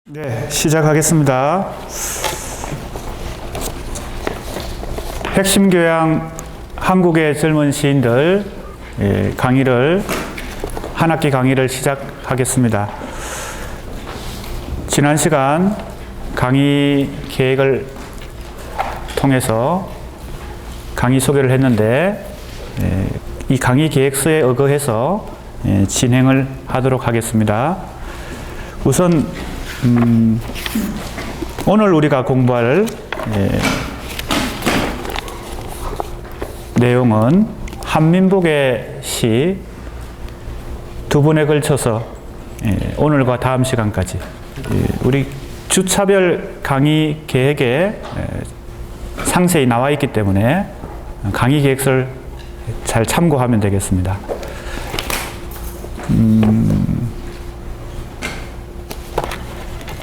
네, 시작하겠습니다. 핵심 교양 한국의 젊은 시인들 강의를 한 학기 강의를 시작하겠습니다. 지난 시간 강의 계획을 통해서 강의 소개를 했는데 이 강의 계획서에 의거해서 진행을 하도록 하겠습니다. 우선 오늘 우리가 공부할 내용은 한민복의 시 두 번에 걸쳐서 오늘과 다음 시간까지 우리 주차별 강의 계획에 상세히 나와 있기 때문에 강의 계획서를 잘 참고하면 되겠습니다.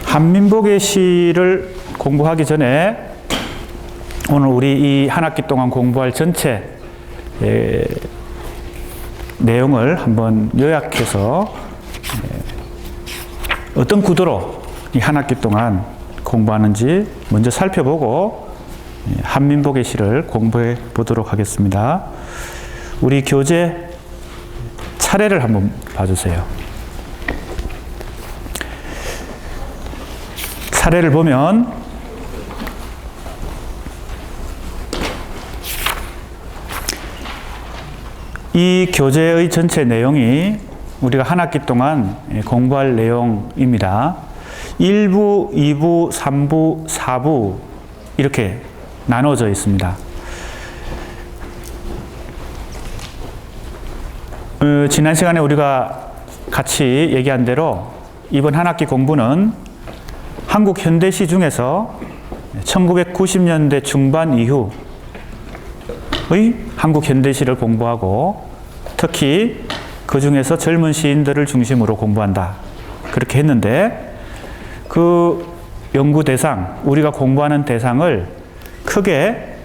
한민복의 시를 공부하기 전에 오늘 우리 이 한 학기 동안 공부할 전체 내용을 한번 요약해서 어떤 구도로 이 한 학기 동안 공부하는지 먼저 살펴보고 한민복의 시를 공부해 보도록 하겠습니다. 우리 교재 차례를 한번 봐주세요. 사례를 보면 이 교재의 전체 내용이 우리가 한 학기 동안 공부할 내용입니다. 1부, 2부, 3부, 4부 이렇게 나눠져 있습니다. 지난 시간에 우리가 같이 얘기한 대로 이번 한 학기 공부는 한국 현대시 중에서 1990년대 중반 이후의 한국 현대시를 공부하고 특히 그 중에서 젊은 시인들을 중심으로 공부한다. 그렇게 했는데 그 연구 대상, 우리가 공부하는 대상을 크게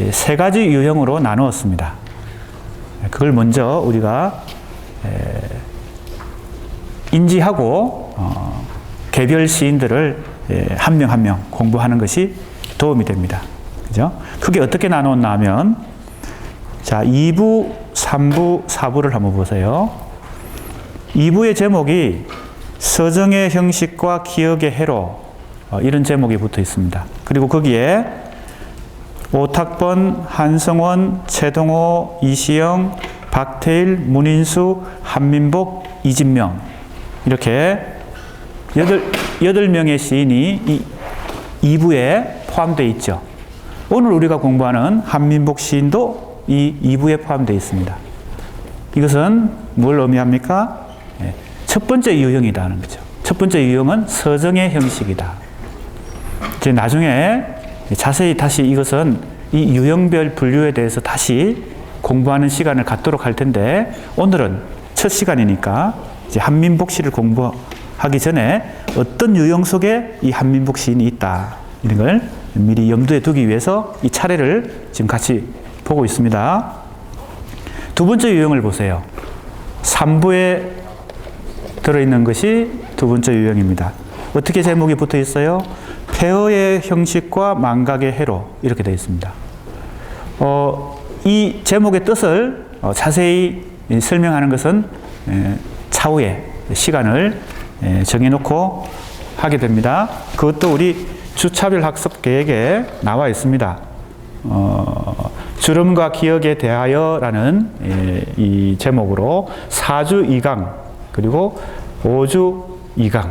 세 가지 유형으로 나누었습니다. 그걸 먼저 우리가 인지하고 개별 시인들을 한 명 한 명 공부하는 것이 도움이 됩니다. 그죠? 그게 어떻게 나눴나 하면, 자, 2부, 3부, 4부를 한번 보세요. 2부의 제목이 서정의 형식과 기억의 해로, 이런 제목이 붙어 있습니다. 그리고 거기에 오탁번, 한성원, 최동호, 이시영, 박태일, 문인수, 한민복, 이진명 이렇게 8명의 시인이 이 2부에 포함되어 있죠. 오늘 우리가 공부하는 한민복 시인도 이 2부에 포함되어 있습니다. 이것은 뭘 의미합니까? 첫 번째 유형이라는 거죠. 첫 번째 유형은 서정의 형식이다. 이제 나중에 자세히 다시 이것은 이 유형별 분류에 대해서 다시 공부하는 시간을 갖도록 할 텐데, 오늘은 첫 시간이니까 이제 한민복 시를 공부하기 전에 어떤 유형 속에 이 한민복 시인이 있다, 이런 걸 미리 염두에 두기 위해서 이 차례를 지금 같이 보고 있습니다. 두 번째 유형을 보세요. 3부에 들어있는 것이 두 번째 유형입니다. 어떻게 제목이 붙어 있어요? 폐허의 형식과 망각의 해로, 이렇게 되어 있습니다. 이 제목의 뜻을 자세히 설명하는 것은 차후에 시간을 정해놓고 하게 됩니다. 그것도 우리 주차별 학습 계획에 나와 있습니다. 주름과 기억에 대하여라는 이 제목으로 4주 2강 그리고 5주 2강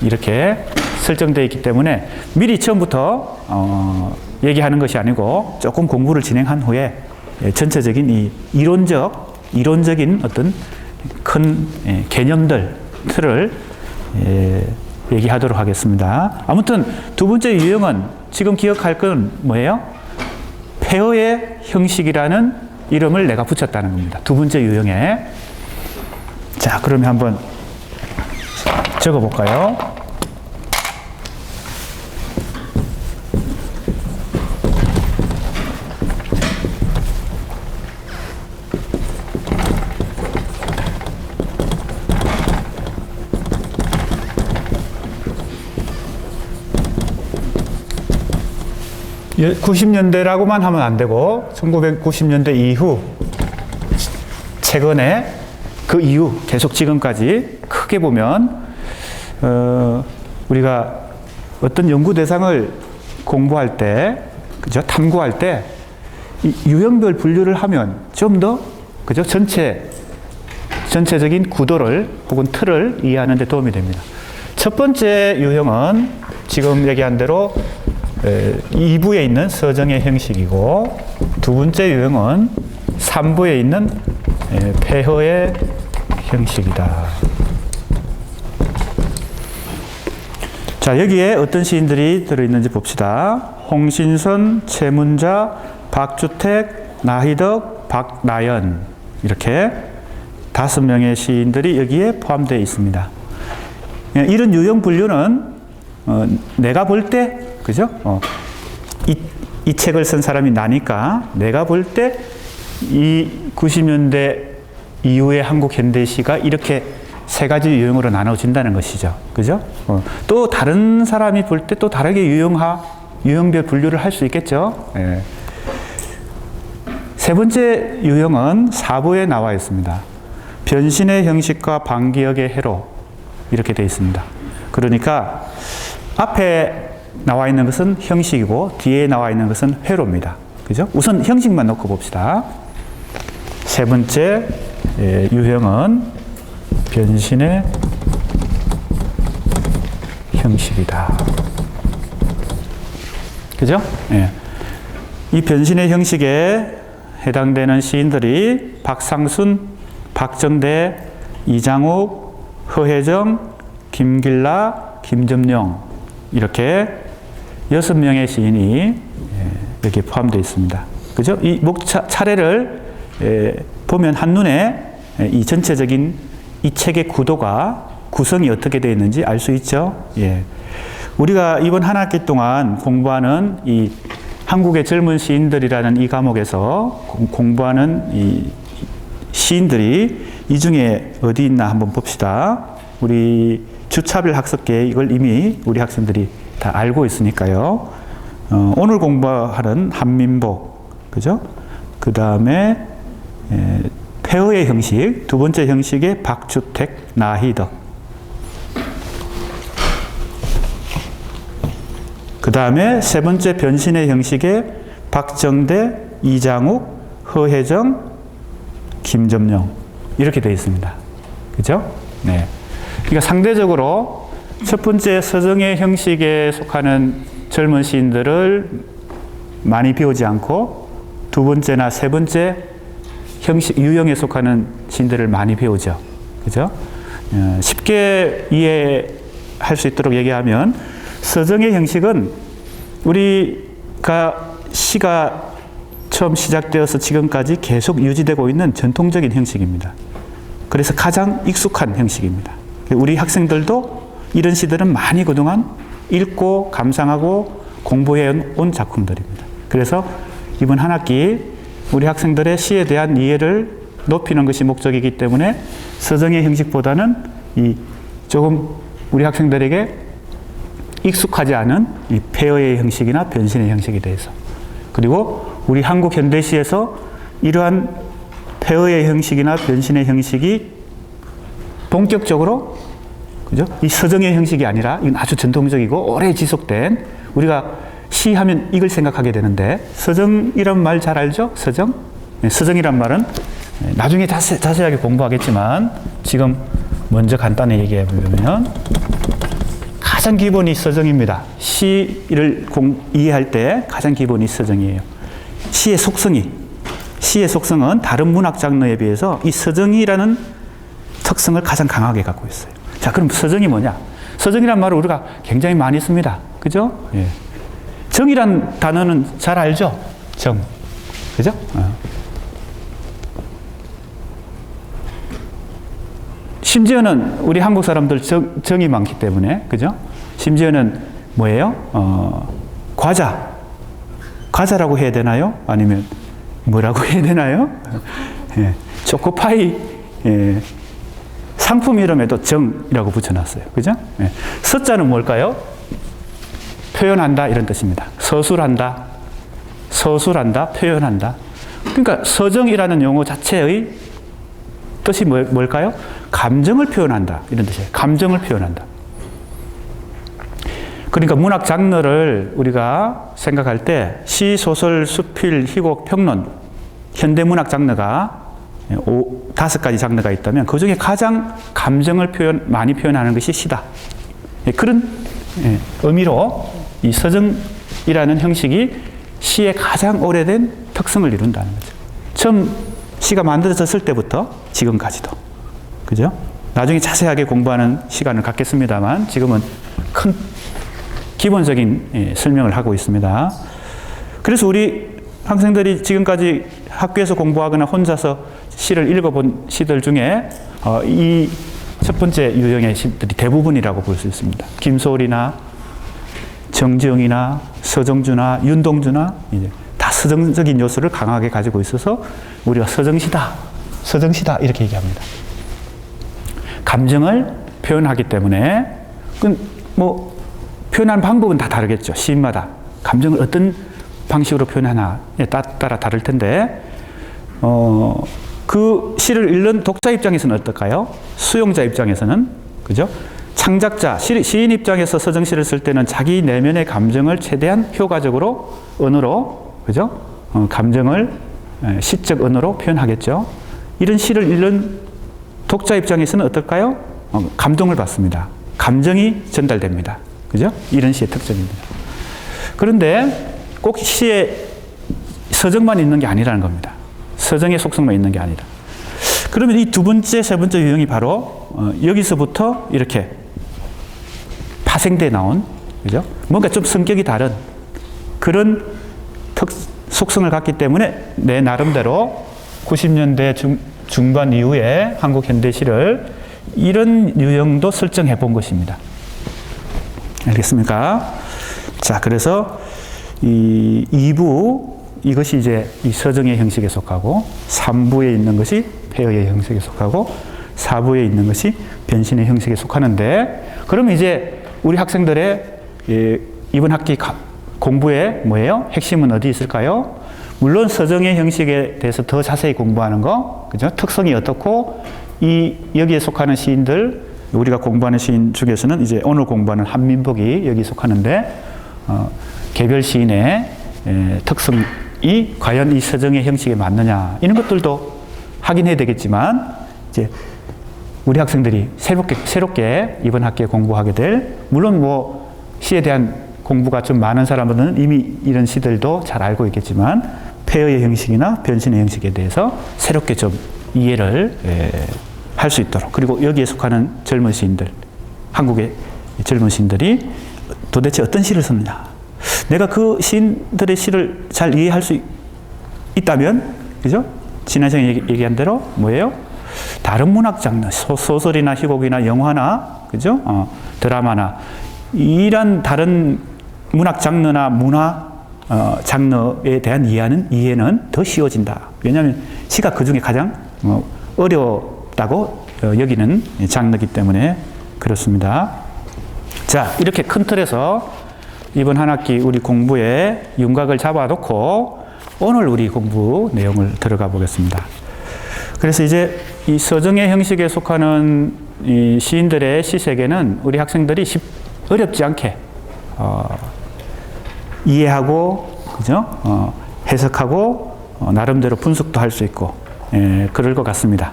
이렇게 설정되어 있기 때문에 미리 처음부터 얘기하는 것이 아니고 조금 공부를 진행한 후에 전체적인 이 이론적인 어떤 큰 개념들, 틀을 얘기하도록 하겠습니다. 아무튼 두 번째 유형은 지금 기억할 건 뭐예요? 폐허의 형식이라는 이름을 내가 붙였다는 겁니다. 두 번째 유형에. 자, 그러면 한번 적어볼까요? 90년대라고만 하면 안 되고 1990년대 이후 최근에 그 이후 계속 지금까지 크게 보면 우리가 어떤 연구 대상을 공부할 때, 그죠? 탐구할 때 유형별 분류를 하면 좀 더, 그죠? 전체적인 구도를 혹은 틀을 이해하는 데 도움이 됩니다. 첫 번째 유형은 지금 얘기한 대로 2부에 있는 서정의 형식이고, 두 번째 유형은 3부에 있는 폐허의 형식이다. 자, 여기에 어떤 시인들이 들어있는지 봅시다. 홍신선, 최문자, 박주택, 나희덕, 박나연, 이렇게 5명의 시인들이 여기에 포함되어 있습니다. 이런 유형 분류는 내가 볼 때, 그죠? 이 책을 쓴 사람이 나니까 내가 볼 때 이 90년대 이후의 한국 현대시가 이렇게 세 가지 유형으로 나눠진다는 것이죠. 그죠? 또 다른 사람이 볼 때 또 다르게 유형별 분류를 할 수 있겠죠. 예. 세 번째 유형은 4부에 나와 있습니다. 변신의 형식과 반기역의 해로, 이렇게 되어 있습니다. 그러니까 앞에 나와 있는 것은 형식이고 뒤에 나와 있는 것은 회로입니다. 그죠? 우선 형식만 놓고 봅시다. 세 번째 유형은 변신의 형식이다. 그죠? 예. 이 변신의 형식에 해당되는 시인들이 박상순, 박정대, 이장욱, 허혜정, 김길라, 김점용, 이렇게 6명의 시인이 여기에 포함되어 있습니다. 그죠? 이 차례를 보면 한눈에 이 전체적인 이 책의 구도가, 구성이 어떻게 되어 있는지 알 수 있죠. 예. 우리가 이번 한 학기 동안 공부하는 이 한국의 젊은 시인들이라는 이 과목에서 공부하는 이 시인들이 이 중에 어디 있나 한번 봅시다. 우리 주차별 학습계에 이걸 이미 우리 학생들이 다 알고 있으니까요. 오늘 공부하는 한민복, 그죠? 그 다음에 폐허의 형식, 두 번째 형식의 박주택, 나희덕. 그 다음에 세 번째 변신의 형식의 박정대, 이장욱, 허혜정, 김점용, 이렇게 되어 있습니다. 그죠? 네. 그러니까 상대적으로 첫 번째 서정의 형식에 속하는 젊은 시인들을 많이 배우지 않고 두 번째나 세 번째 형식, 유형에 속하는 시인들을 많이 배우죠. 그죠? 쉽게 이해할 수 있도록 얘기하면 서정의 형식은 우리가 시가 처음 시작되어서 지금까지 계속 유지되고 있는 전통적인 형식입니다. 그래서 가장 익숙한 형식입니다. 우리 학생들도 이런 시들은 많이 그동안 읽고 감상하고 공부해 온 작품들입니다. 그래서 이번 한 학기 우리 학생들의 시에 대한 이해를 높이는 것이 목적이기 때문에 서정의 형식보다는 이 조금 우리 학생들에게 익숙하지 않은 이 폐허의 형식이나 변신의 형식에 대해서, 그리고 우리 한국 현대시에서 이러한 폐허의 형식이나 변신의 형식이 본격적으로, 그죠? 이 서정의 형식이 아니라 이건 아주 전통적이고 오래 지속된, 우리가 시하면 이걸 생각하게 되는데, 서정이란 말 잘 알죠? 서정? 네, 서정이란 말은 나중에 자세하게 공부하겠지만 지금 먼저 간단히 얘기해 보면 가장 기본이 서정입니다. 시를 이해할 때 가장 기본이 서정이에요. 시의 속성은 다른 문학 장르에 비해서 이 서정이라는 특성을 가장 강하게 갖고 있어요. 자, 그럼 서정이 뭐냐? 서정이란 말을 우리가 굉장히 많이 씁니다. 그죠? 예. 정이란 단어는 잘 알죠? 정. 그죠? 심지어는 우리 한국 사람들 정이 많기 때문에, 그죠? 심지어는 뭐예요? 과자라고 해야 되나요? 아니면 뭐라고 해야 되나요? 예. 초코파이, 예. 상품 이름에도 정이라고 붙여놨어요. 그죠? 예. 서자는 뭘까요? 표현한다, 이런 뜻입니다. 서술한다, 서술한다, 표현한다. 그러니까 서정이라는 용어 자체의 뜻이 뭘까요? 감정을 표현한다. 이런 뜻이에요. 감정을 표현한다. 그러니까 문학 장르를 우리가 생각할 때 시, 소설, 수필, 희곡, 평론, 현대문학 장르가 5가지 장르가 있다면 그 중에 가장 감정을 많이 표현하는 것이 시다. 그런 의미로 이 서정이라는 형식이 시의 가장 오래된 특성을 이룬다는 거죠. 처음 시가 만들어졌을 때부터 지금까지도. 그죠? 나중에 자세하게 공부하는 시간을 갖겠습니다만 지금은 큰 기본적인 설명을 하고 있습니다. 그래서 우리 학생들이 지금까지 학교에서 공부하거나 혼자서 시를 읽어본 시들 중에 이 첫 번째 유형의 시들이 대부분이라고 볼 수 있습니다. 김소월이나 정지영이나 서정주나 윤동주나 이제 다 서정적인 요소를 강하게 가지고 있어서 우리가 서정시다 이렇게 얘기합니다. 감정을 표현하기 때문에 뭐 표현하는 방법은 다 다르겠죠. 시인마다 감정을 어떤 방식으로 표현하냐에 따라 다를 텐데 그 시를 읽는 독자 입장에서는 어떨까요? 수용자 입장에서는 그죠? 창작자, 시인 입장에서 서정시를 쓸 때는 자기 내면의 감정을 최대한 효과적으로 언어로 그죠? 감정을 시적 언어로 표현하겠죠. 이런 시를 읽는 독자 입장에서는 어떨까요? 감동을 받습니다. 감정이 전달됩니다. 그죠? 이런 시의 특징입니다. 그런데 꼭 시에 서정만 있는 게 아니라는 겁니다. 서정의 속성만 있는 게 아니라. 그러면 이 두 번째, 세 번째 유형이 바로 여기서부터 이렇게 파생돼 나온, 그죠? 뭔가 좀 성격이 다른 그런 속성을 갖기 때문에 내 나름대로 90년대 중반 이후에 한국 현대시를 이런 유형도 설정해 본 것입니다. 알겠습니까? 자, 그래서 이 2부, 이것이 이제 이 서정의 형식에 속하고, 3부에 있는 것이 폐허의 형식에 속하고, 4부에 있는 것이 변신의 형식에 속하는데, 그러면 이제 우리 학생들의 이번 학기 공부의 뭐예요? 핵심은 어디 있을까요? 물론 서정의 형식에 대해서 더 자세히 공부하는 거, 그죠? 특성이 어떻고, 여기에 속하는 시인들, 우리가 공부하는 시인 중에서는 이제 오늘 공부하는 한민복이 여기 속하는데, 개별 시인의 특성이 과연 이 서정의 형식에 맞느냐, 이런 것들도 확인해야 되겠지만, 이제 우리 학생들이 새롭게 이번 학기에 공부하게 될, 물론 뭐 시에 대한 공부가 좀 많은 사람들은 이미 이런 시들도 잘 알고 있겠지만, 폐허의 형식이나 변신의 형식에 대해서 새롭게 좀 이해를 할 수 있도록, 그리고 여기에 속하는 젊은 시인들, 한국의 젊은 시인들이 도대체 어떤 시를 썼느냐, 내가 그 시인들의 시를 잘 이해할 수 있다면, 그죠? 지난 시간에 얘기한 대로 뭐예요? 다른 문학 장르, 소설이나 희곡이나 영화나, 그죠? 드라마나 이런 다른 문학 장르나 문화 장르에 대한 이해는 더 쉬워진다. 왜냐하면 시가 그 중에 가장 어렵다고 여기는 장르이기 때문에 그렇습니다. 자, 이렇게 큰 틀에서 이번 한 학기 우리 공부에 윤곽을 잡아놓고 오늘 우리 공부 내용을 들어가 보겠습니다. 그래서 이제 이 서정의 형식에 속하는 이 시인들의 시세계는 우리 학생들이 어렵지 않게 이해하고, 그죠? 해석하고 나름대로 분석도 할 수 있고, 그럴 것 같습니다.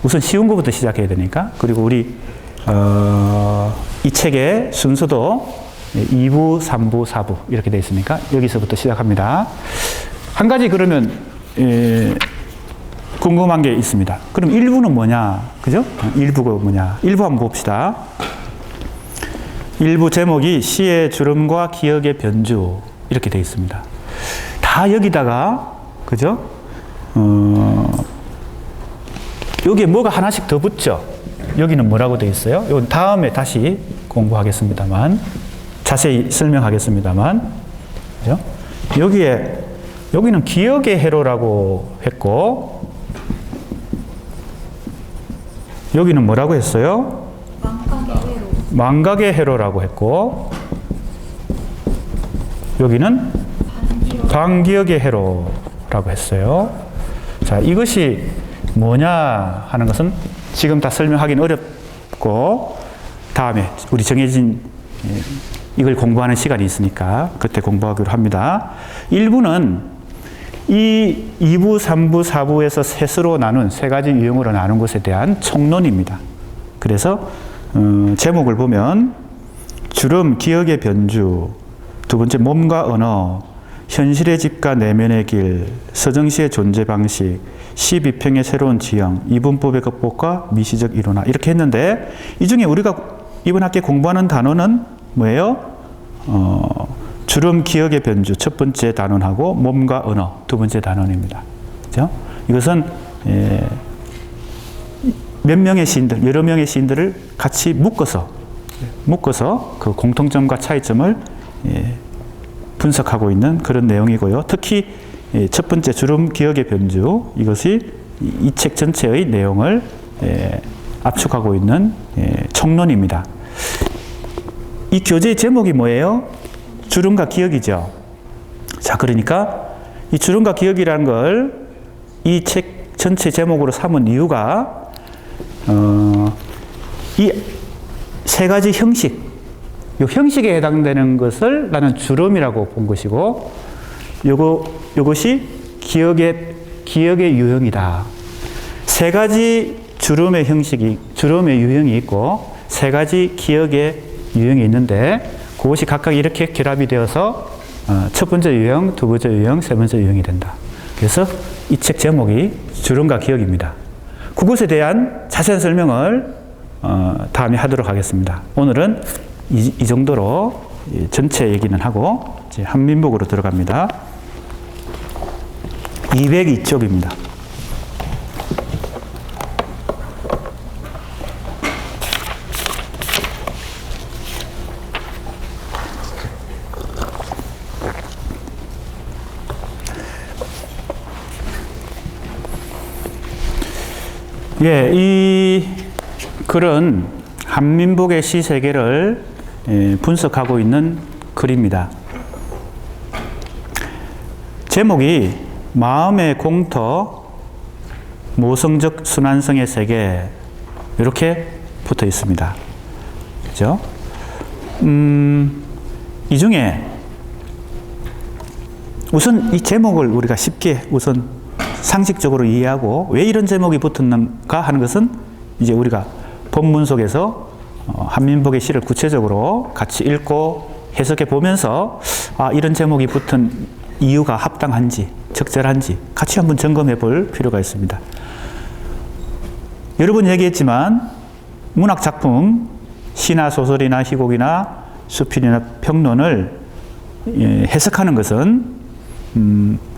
우선 쉬운 것부터 시작해야 되니까. 그리고 우리 이 책의 순서도 2부, 3부, 4부 이렇게 되어 있으니까 여기서부터 시작합니다. 한 가지 그러면 궁금한 게 있습니다. 그럼 1부는 뭐냐? 그죠? 1부가 뭐냐? 1부 한번 봅시다. 1부 제목이 시의 주름과 기억의 변주 이렇게 되어 있습니다. 다 여기다가, 그죠? 여기에 뭐가 하나씩 더 붙죠? 여기는 뭐라고 되어 있어요? 이건 다음에 다시 공부하겠습니다만, 자세히 설명하겠습니다만, 그죠? 여기는 기억의 해로라고 했고, 여기는 뭐라고 했어요? 망각의 해로라고 했고, 여기는 방기억의 해로라고 했어요. 자, 이것이 뭐냐 하는 것은 지금 다 설명하기는 어렵고 다음에 우리 정해진 이걸 공부하는 시간이 있으니까 그때 공부하기로 합니다. 1부는 이 2부, 3부, 4부에서 셋으로 나눈 세 가지 유형으로 나눈 것에 대한 총론입니다. 그래서 제목을 보면 주름, 기억의 변주, 두 번째 몸과 언어, 현실의 집과 내면의 길, 서정시의 존재 방식, 시비평의 새로운 지형, 이분법의 극복과 미시적 이론화 이렇게 했는데 이 중에 우리가 이번 학기에 공부하는 단어는 뭐예요? 주름, 기억의 변주 첫 번째 단원하고 몸과 언어 두 번째 단원입니다. 그렇죠? 이것은 몇 명의 시인들, 여러 명의 시인들을 같이 묶어서 그 공통점과 차이점을 분석하고 있는 그런 내용이고요. 특히 첫 번째 주름, 기억의 변주 이것이 이 책 전체의 내용을 압축하고 있는 총론입니다. 이 교재의 제목이 뭐예요? 주름과 기억이죠. 자, 그러니까 이 주름과 기억이라는 걸 이 책 전체 제목으로 삼은 이유가 이 세 가지 형식, 이 형식에 해당되는 것을 나는 주름이라고 본 것이고, 요것이 기억의 유형이다. 세 가지 주름의 유형이 있고, 세 가지 기억의 유형이 있는데, 그것이 각각 이렇게 결합이 되어서 첫 번째 유형, 두 번째 유형, 세 번째 유형이 된다. 그래서 이 책 제목이 주름과 기억입니다. 그것에 대한 자세한 설명을 다음에 하도록 하겠습니다. 오늘은 이 정도로 전체 얘기는 하고 이제 한민복으로 들어갑니다. 202쪽입니다. 예, 이 글은 한민복의 시 세계를 분석하고 있는 글입니다. 제목이 마음의 공터, 모성적 순환성의 세계 이렇게 붙어 있습니다. 그죠? 이 중에 우선 이 제목을 우리가 쉽게 우선 상식적으로 이해하고 왜 이런 제목이 붙었는가 하는 것은 이제 우리가 본문 속에서 한민복의 시를 구체적으로 같이 읽고 해석해 보면서 이런 제목이 붙은 이유가 합당한지 적절한지 같이 한번 점검해 볼 필요가 있습니다. 여러 번 얘기했지만 문학 작품, 시나 소설이나 희곡이나 수필이나 평론을 해석하는 것은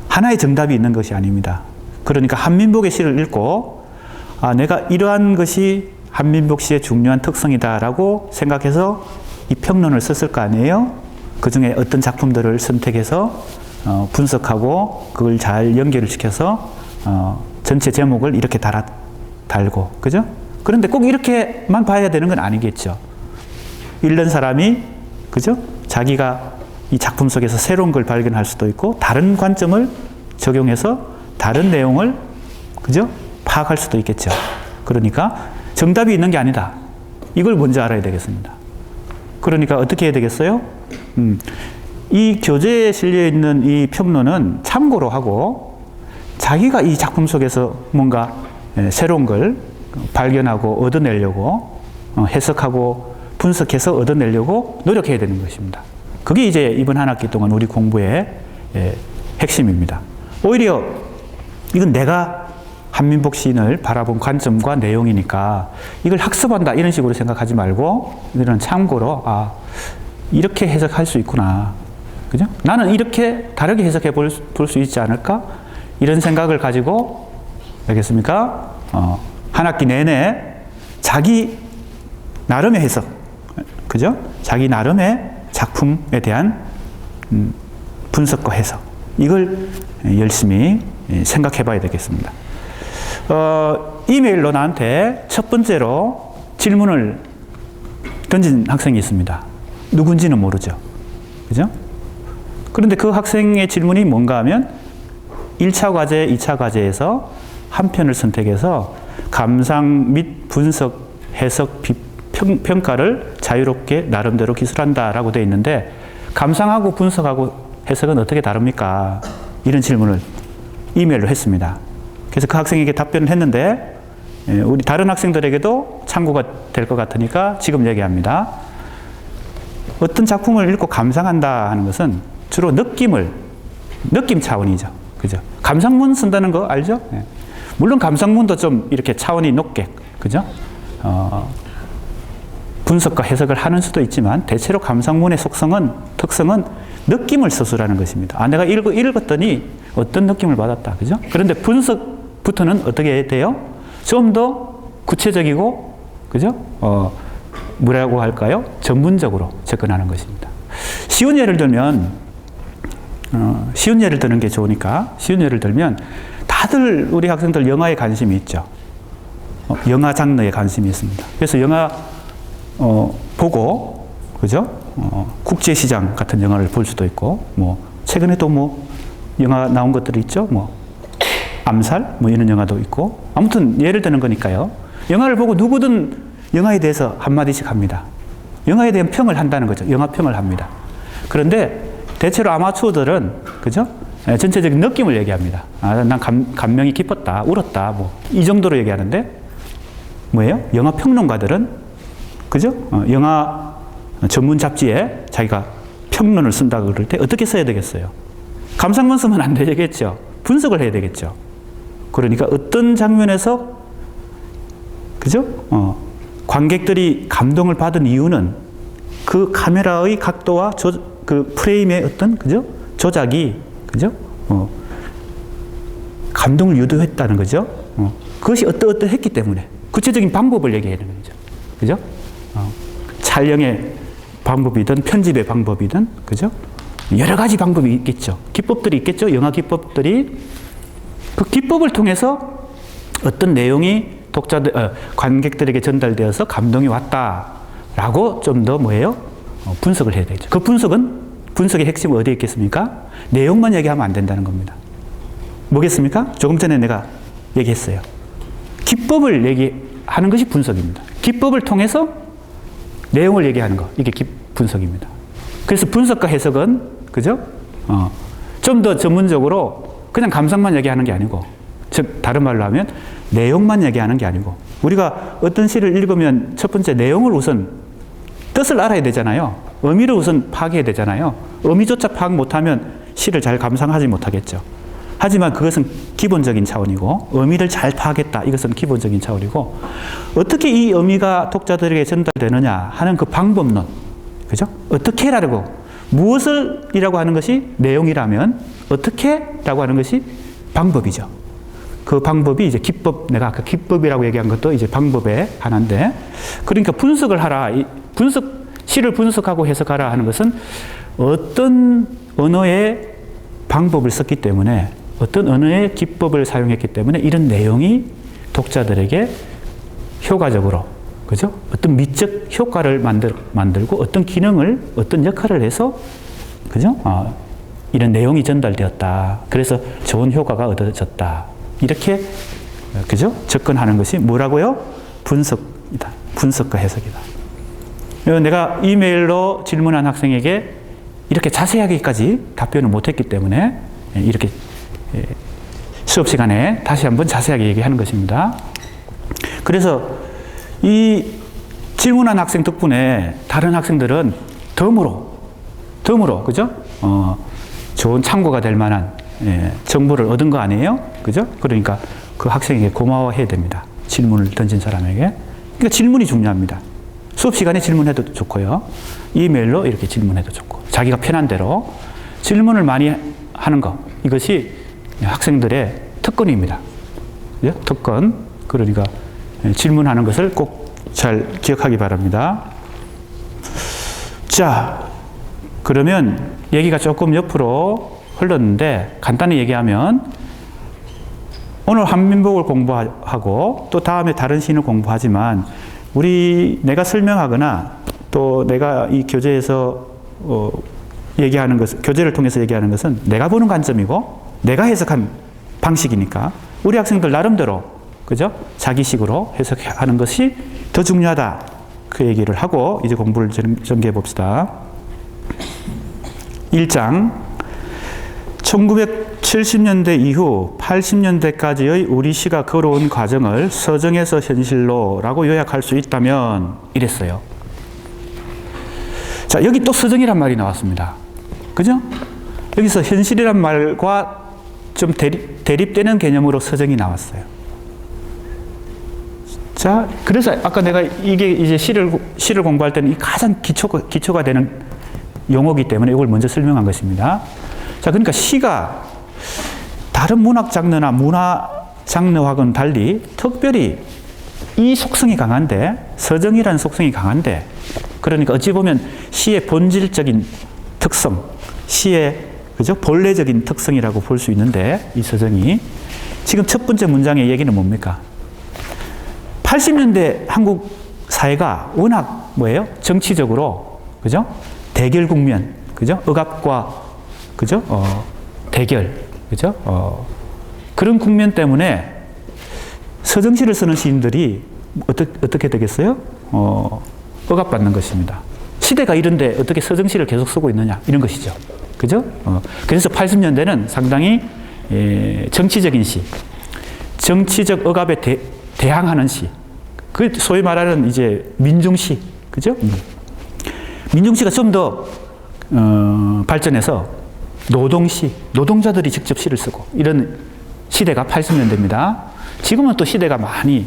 하나의 정답이 있는 것이 아닙니다. 그러니까 한민복의 시를 읽고 내가 이러한 것이 한민복 시의 중요한 특성이다라고 생각해서 이 평론을 썼을 거 아니에요? 그 중에 어떤 작품들을 선택해서 분석하고 그걸 잘 연결을 시켜서 전체 제목을 이렇게 달고, 그죠? 그런데 꼭 이렇게만 봐야 되는 건 아니겠죠. 읽는 사람이, 그죠? 자기가 이 작품 속에서 새로운 걸 발견할 수도 있고 다른 관점을 적용해서 다른 내용을, 그죠? 파악할 수도 있겠죠. 그러니까 정답이 있는 게 아니다. 이걸 먼저 알아야 되겠습니다. 그러니까 어떻게 해야 되겠어요? 이 교재에 실려 있는 이 평론은 참고로 하고 자기가 이 작품 속에서 뭔가 새로운 걸 발견하고 얻어내려고 해석하고 분석해서 얻어내려고 노력해야 되는 것입니다. 그게 이제 이번 한 학기 동안 우리 공부의 핵심입니다. 오히려 이건 내가 한민복 시인을 바라본 관점과 내용이니까 이걸 학습한다 이런 식으로 생각하지 말고 이거는 참고로 이렇게 해석할 수 있구나, 그죠? 나는 이렇게 다르게 해석해 볼 수 있지 않을까? 이런 생각을 가지고, 알겠습니까? 한 학기 내내 자기 나름의 해석, 그죠? 자기 나름의 작품에 대한 분석과 해석, 이걸 열심히 생각해 봐야 되겠습니다. 이메일로 나한테 첫 번째로 질문을 던진 학생이 있습니다. 누군지는 모르죠. 그죠? 그런데 그 학생의 질문이 뭔가 하면 1차 과제, 2차 과제에서 한 편을 선택해서 감상 및 분석, 해석, 평가를 자유롭게 나름대로 기술한다라고 되어 있는데 감상하고 분석하고 해석은 어떻게 다릅니까? 이런 질문을 이메일로 했습니다. 그래서 그 학생에게 답변을 했는데 우리 다른 학생들에게도 참고가 될 것 같으니까 지금 얘기합니다. 어떤 작품을 읽고 감상한다 하는 것은 주로 느낌 차원이죠. 그죠? 감상문 쓴다는 거 알죠? 물론 감상문도 좀 이렇게 차원이 높게, 그죠? 분석과 해석을 하는 수도 있지만 대체로 감상문의 특성은 느낌을 서술하는 것입니다. 내가 읽었더니 어떤 느낌을 받았다. 그죠? 그런데 분석부터는 어떻게 돼요? 좀 더 구체적이고, 그죠? 뭐라고 할까요? 전문적으로 접근하는 것입니다. 쉬운 예를 들면, 쉬운 예를 드는 게 좋으니까, 쉬운 예를 들면, 다들 우리 학생들 영화에 관심이 있죠. 영화 장르에 관심이 있습니다. 그래서 영화, 보고, 그죠? 국제시장 같은 영화를 볼 수도 있고, 최근에 또 영화 나온 것들이 있죠. 암살? 이런 영화도 있고. 아무튼 예를 드는 거니까요. 영화를 보고 누구든 영화에 대해서 한마디씩 합니다. 영화에 대한 평을 한다는 거죠. 영화 평을 합니다. 그런데 대체로 아마추어들은, 그죠? 전체적인 느낌을 얘기합니다. 난 감명이 깊었다, 울었다, 이 정도로 얘기하는데, 뭐예요? 영화 평론가들은, 그죠? 영화 전문 잡지에 자기가 평론을 쓴다 그럴 때 어떻게 써야 되겠어요? 감상만 쓰면 안 되겠죠. 분석을 해야 되겠죠. 그러니까 어떤 장면에서, 그죠? 관객들이 감동을 받은 이유는 그 카메라의 각도와 그 프레임의 어떤, 그죠? 조작이, 그죠? 감동을 유도했다는 거죠. 그것이 어떠했기 때문에 구체적인 방법을 얘기하는 거죠. 그죠? 촬영의 방법이든 편집의 방법이든, 그죠? 여러 가지 방법이 있겠죠. 기법들이 있겠죠. 영화 기법들이. 그 기법을 통해서 어떤 내용이 관객들에게 전달되어서 감동이 왔다라고 좀 더 분석을 해야 되죠. 그 분석의 핵심은 어디에 있겠습니까? 내용만 얘기하면 안 된다는 겁니다. 뭐겠습니까? 조금 전에 내가 얘기했어요. 기법을 얘기하는 것이 분석입니다. 기법을 통해서 내용을 얘기하는 거, 이게 분석입니다. 그래서 분석과 해석은, 그죠? 좀 더 전문적으로 그냥 감상만 얘기하는 게 아니고, 즉, 다른 말로 하면 내용만 얘기하는 게 아니고, 우리가 어떤 시를 읽으면 첫 번째 내용을 우선 뜻을 알아야 되잖아요. 의미를 우선 파악해야 되잖아요. 의미조차 파악 못하면 시를 잘 감상하지 못하겠죠. 하지만 그것은 기본적인 차원이고, 의미를 잘 파악했다. 이것은 기본적인 차원이고, 어떻게 이 의미가 독자들에게 전달되느냐 하는 그 방법론. 그죠? 어떻게라고, 무엇을이라고 하는 것이 내용이라면, 어떻게라고 하는 것이 방법이죠. 그 방법이 이제 기법, 내가 아까 기법이라고 얘기한 것도 이제 방법의 하나인데, 그러니까 분석을 하라. 시를 분석하고 해석하라 하는 것은 어떤 언어의 방법을 썼기 때문에, 어떤 언어의 기법을 사용했기 때문에 이런 내용이 독자들에게 효과적으로, 그죠? 어떤 미적 효과를 만들고 어떤 기능을, 어떤 역할을 해서, 그죠? 이런 내용이 전달되었다. 그래서 좋은 효과가 얻어졌다. 이렇게, 그죠? 접근하는 것이 뭐라고요? 분석이다. 분석과 해석이다. 내가 이메일로 질문한 학생에게 이렇게 자세하게까지 답변을 못했기 때문에 이렇게 수업 시간에 다시 한번 자세하게 얘기하는 것입니다. 그래서 이 질문한 학생 덕분에 다른 학생들은 덤으로, 그죠? 좋은 참고가 될 만한 정보를 얻은 거 아니에요? 그죠? 그러니까 그 학생에게 고마워해야 됩니다. 질문을 던진 사람에게. 그러니까 질문이 중요합니다. 수업 시간에 질문해도 좋고요. 이메일로 이렇게 질문해도 좋고. 자기가 편한 대로 질문을 많이 하는 것. 이것이 학생들의 특권입니다. 그죠? 특권. 그러니까 질문하는 것을 꼭 잘 기억하기 바랍니다. 자, 그러면 얘기가 조금 옆으로 흘렀는데 간단히 얘기하면 오늘 한민복을 공부하고 또 다음에 다른 시인을 공부하지만 내가 설명하거나 또 내가 이 교재에서 얘기하는 것은, 교재를 통해서 얘기하는 것은 내가 보는 관점이고 내가 해석한 방식이니까 우리 학생들 나름대로, 그죠? 자기식으로 해석하는 것이 더 중요하다. 그 얘기를 하고 이제 공부를 전개해 봅시다. 1장 1970년대 이후 80년대까지의 우리 시가 걸어온 과정을 서정에서 현실로라고 요약할 수 있다면 이랬어요. 자, 여기 또 서정이란 말이 나왔습니다. 그죠? 여기서 현실이란 말과 좀 대립되는 개념으로 서정이 나왔어요. 자, 그래서 아까 내가 이게 이제 시를 공부할 때는 이 가장 기초가 되는 용어이기 때문에 이걸 먼저 설명한 것입니다. 자, 그러니까 시가 다른 문학 장르나 문화 장르하고는 달리 특별히 이 속성이 강한데, 서정이라는 속성이 강한데, 그러니까 어찌 보면 시의 본질적인 특성, 시의, 그죠? 본래적인 특성이라고 볼 수 있는데, 이 서정이 지금 첫 번째 문장의 얘기는 뭡니까? 80년대 한국 사회가 워낙 뭐예요? 정치적으로, 그죠? 대결 국면, 그죠? 억압과, 그죠? 대결, 그죠? 그런 국면 때문에 서정시를 쓰는 시인들이 어떻게 되겠어요? 억압받는 것입니다. 시대가 이런데 어떻게 서정시를 계속 쓰고 있느냐, 이런 것이죠. 그죠? 그래서 80년대는 상당히 정치적인 시, 정치적 억압에 대항하는 시, 그 소위 말하는 이제 민중시, 그죠? 민중시가 좀 더 발전해서 노동시, 노동자들이 직접 시를 쓰고 이런 시대가 80년대입니다. 지금은 또 시대가 많이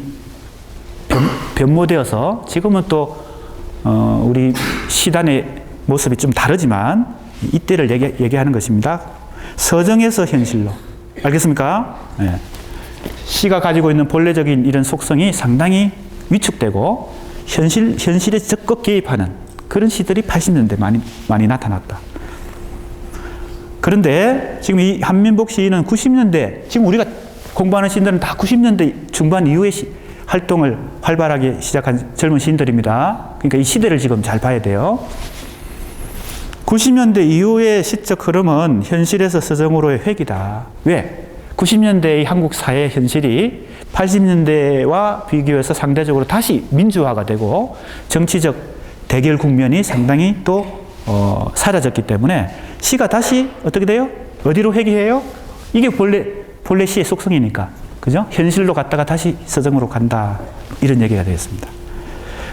변모되어서 지금은 또 우리 시단의 모습이 좀 다르지만 이때를 얘기하는 것입니다. 서정에서 현실로. 알겠습니까? 네. 시가 가지고 있는 본래적인 이런 속성이 상당히 위축되고 현실에 적극 개입하는 그런 시들이 80년대 많이 나타났다. 그런데 지금 이 한민복 시인은 90년대, 지금 우리가 공부하는 시인들은 다 90년대 중반 이후에 활동을 활발하게 시작한 젊은 시인들입니다. 그러니까 이 시대를 지금 잘 봐야 돼요. 90년대 이후의 시적 흐름은 현실에서 서정으로의 회귀다. 왜? 90년대의 한국 사회 현실이 80년대와 비교해서 상대적으로 다시 민주화가 되고 정치적 대결 국면이 상당히 또 사라졌기 때문에 시가 다시 어떻게 돼요? 어디로 회귀해요? 이게 본래 시의 속성이니까. 그죠? 현실로 갔다가 다시 서정으로 간다. 이런 얘기가 되겠습니다.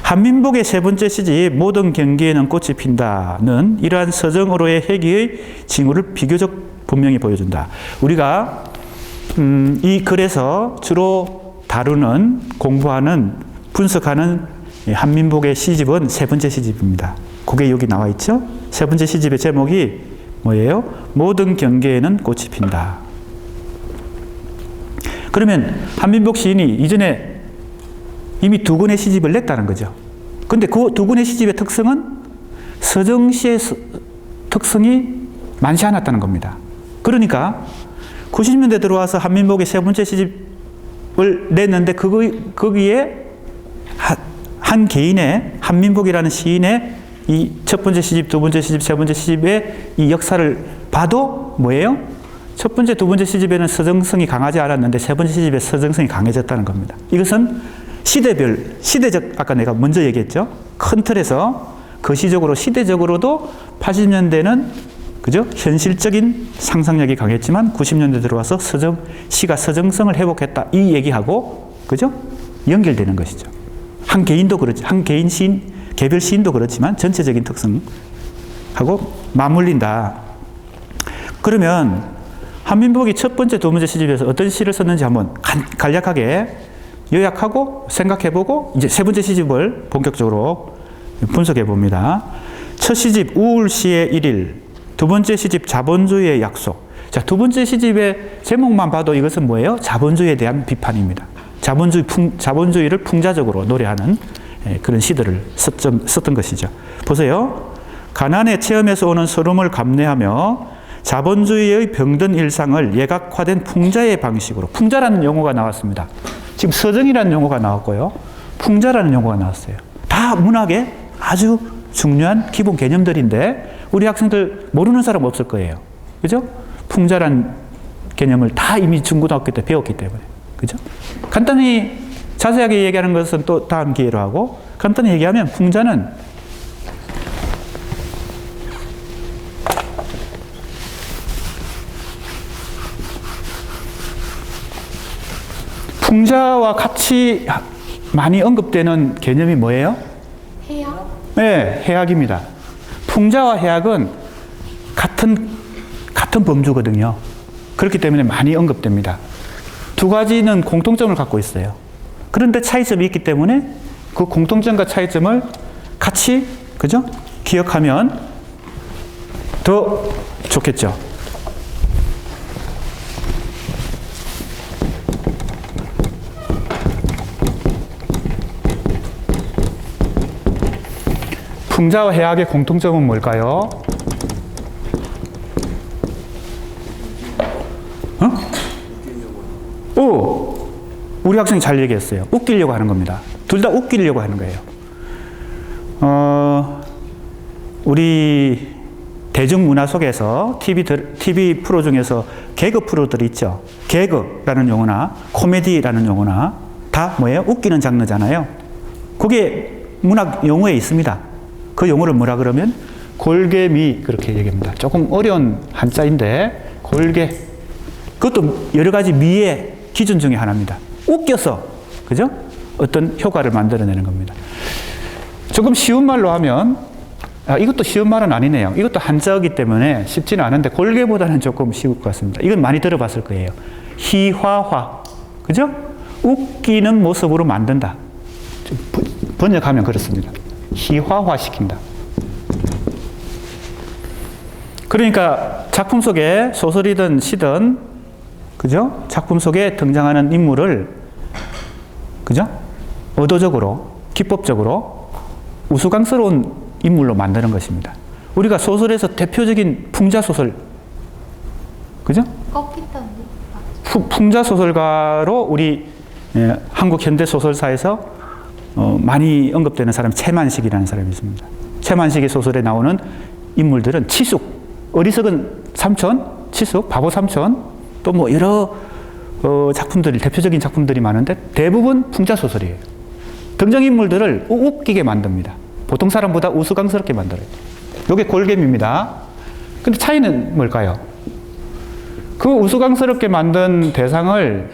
한민복의 세 번째 시집 모든 경계에는 꽃이 핀다는 이러한 서정으로의 회귀의 징후를 비교적 분명히 보여준다. 우리가 이 글에서 주로 다루는, 공부하는, 분석하는 한민복의 시집은 세 번째 시집입니다. 그게 여기 나와 있죠? 세 번째 시집의 제목이 뭐예요? 모든 경계에는 꽃이 핀다. 그러면 한민복 시인이 이전에 이미 두 권의 시집을 냈다는 거죠. 근데 그 두 권의 시집의 특성은 서정시의 특성이 많지 않았다는 겁니다. 그러니까 90년대 들어와서 한민복의 세 번째 시집을 냈는데 거기에 한 개인의, 한민복이라는 시인의 이 첫 번째 시집, 두 번째 시집, 세 번째 시집의 이 역사를 봐도 뭐예요? 첫 번째, 두 번째 시집에는 서정성이 강하지 않았는데 세 번째 시집에 서정성이 강해졌다는 겁니다. 이것은 시대적, 아까 내가 먼저 얘기했죠? 큰 틀에서 거시적으로, 시대적으로도 80년대는 그죠? 현실적인 상상력이 강했지만 90년대 들어와서 시가 서정성을 회복했다. 이 얘기하고, 그죠? 연결되는 것이죠. 한 개인도 그렇지, 한 개인 시인, 개별 시인도 그렇지만 전체적인 특성하고 맞물린다. 그러면 한민복이 첫 번째, 두 번째 시집에서 어떤 시를 썼는지 한번 간략하게 요약하고 생각해보고 이제 세 번째 시집을 본격적으로 분석해 봅니다. 첫 시집 우울시의 일일, 두 번째 시집 자본주의의 약속. 자, 두 번째 시집의 제목만 봐도 이것은 뭐예요? 자본주의에 대한 비판입니다. 자본주의를 풍자적으로 노래하는 그런 시들을 썼던 것이죠. 보세요. 가난의 체험에서 오는 서름을 감내하며 자본주의의 병든 일상을 예각화된 풍자의 방식으로, 풍자라는 용어가 나왔습니다. 지금 서정이라는 용어가 나왔고요. 풍자라는 용어가 나왔어요. 다 문학의 아주 중요한 기본 개념들인데 우리 학생들 모르는 사람 없을 거예요. 그죠? 풍자란 개념을 다 이미 중고등학교 때 배웠기 때문에. 그죠? 간단히 자세하게 얘기하는 것은 또 다음 기회로 하고, 간단히 얘기하면 풍자는 풍자와 같이 많이 언급되는 개념이 뭐예요? 해약? 네, 해약입니다. 풍자와 해약은 같은 범주거든요. 그렇기 때문에 많이 언급됩니다. 두 가지는 공통점을 갖고 있어요. 그런데 차이점이 있기 때문에 그 공통점과 차이점을 같이, 그죠? 기억하면 더 좋겠죠. 풍자와 해약의 공통점은 뭘까요? 우리 학생이 잘 얘기했어요. 웃기려고 하는 겁니다. 둘 다 웃기려고 하는 거예요. 우리 대중문화 속에서 TV 프로 중에서 개그 프로들이 있죠. 개그라는 용어나 코미디라는 용어나 다 뭐예요? 웃기는 장르잖아요. 그게 문학 용어에 있습니다. 그 용어를 뭐라 그러면 골개미 그렇게 얘기합니다. 조금 어려운 한자인데 골개. 그것도 여러 가지 미의 기준 중에 하나입니다. 웃겨서, 그죠? 어떤 효과를 만들어내는 겁니다. 조금 쉬운 말로 하면, 이것도 쉬운 말은 아니네요. 이것도 한자어기 때문에 쉽지는 않은데, 골개보다는 조금 쉬울 것 같습니다. 이건 많이 들어봤을 거예요. 희화화. 그죠? 웃기는 모습으로 만든다. 번역하면 그렇습니다. 희화화 시킨다. 그러니까 작품 속에 소설이든 시든, 그죠? 작품 속에 등장하는 인물을, 그죠? 의도적으로, 기법적으로 우스꽝스러운 인물로 만드는 것입니다. 우리가 소설에서 대표적인 풍자소설, 그죠? 풍자소설가로 우리 한국 현대소설사에서 많이 언급되는 사람이 채만식이라는 사람이 있습니다. 채만식의 소설에 나오는 인물들은 치숙, 어리석은 삼촌, 치숙, 바보 삼촌, 또 뭐 여러 작품들이, 대표적인 작품들이 많은데 대부분 풍자소설이에요. 등장인물들을 웃기게 만듭니다. 보통 사람보다 우스꽝스럽게 만들어요. 이게 골개미입니다. 근데 차이는 뭘까요? 그 우스꽝스럽게 만든 대상을,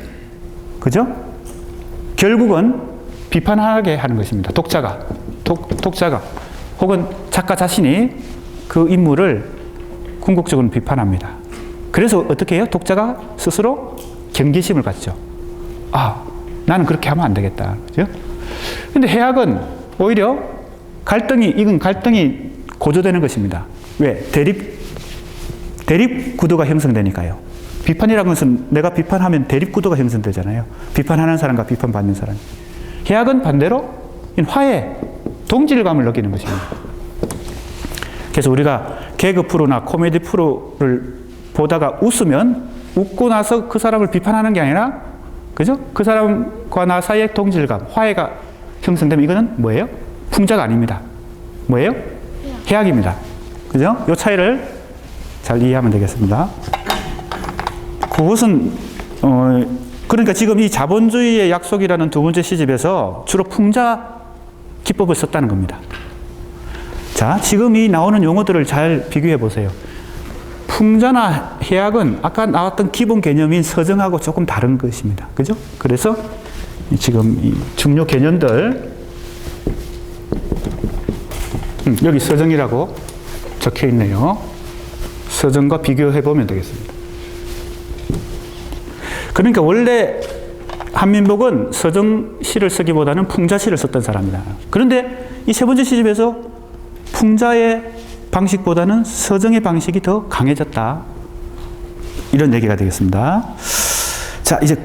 그죠? 결국은 비판하게 하는 것입니다. 독자가 혹은 작가 자신이 그 인물을 궁극적으로 비판합니다. 그래서 어떻게 해요? 독자가 스스로 경계심을 갖죠. 나는 그렇게 하면 안 되겠다. 그죠? 근데 해악은 오히려 갈등이 고조되는 것입니다. 왜? 대립 구도가 형성되니까요. 비판이라는 것은 내가 비판하면 대립 구도가 형성되잖아요. 비판하는 사람과 비판받는 사람. 해악은 반대로 화해, 동질감을 느끼는 것입니다. 그래서 우리가 개그 프로나 코미디 프로를 보다가 웃으면 웃고 나서 그 사람을 비판하는 게 아니라, 그죠? 그 사람과 나 사이의 동질감, 화해가 형성되면 이거는 뭐예요? 풍자가 아닙니다. 뭐예요? 해악입니다. 그죠? 이 차이를 잘 이해하면 되겠습니다. 그것은, 그러니까 지금 이 자본주의의 약속이라는 두 번째 시집에서 주로 풍자 기법을 썼다는 겁니다. 자, 지금 이 나오는 용어들을 잘 비교해 보세요. 풍자나 해악은 아까 나왔던 기본 개념인 서정하고 조금 다른 것입니다. 그죠? 그래서 지금 이 중요 개념들, 여기 서정이라고 적혀 있네요. 서정과 비교해 보면 되겠습니다. 그러니까 원래 한민복은 서정시를 쓰기보다는 풍자시를 썼던 사람이다. 그런데 이 세 번째 시집에서 풍자의 방식보다는 서정의 방식이 더 강해졌다. 이런 얘기가 되겠습니다. 자, 이제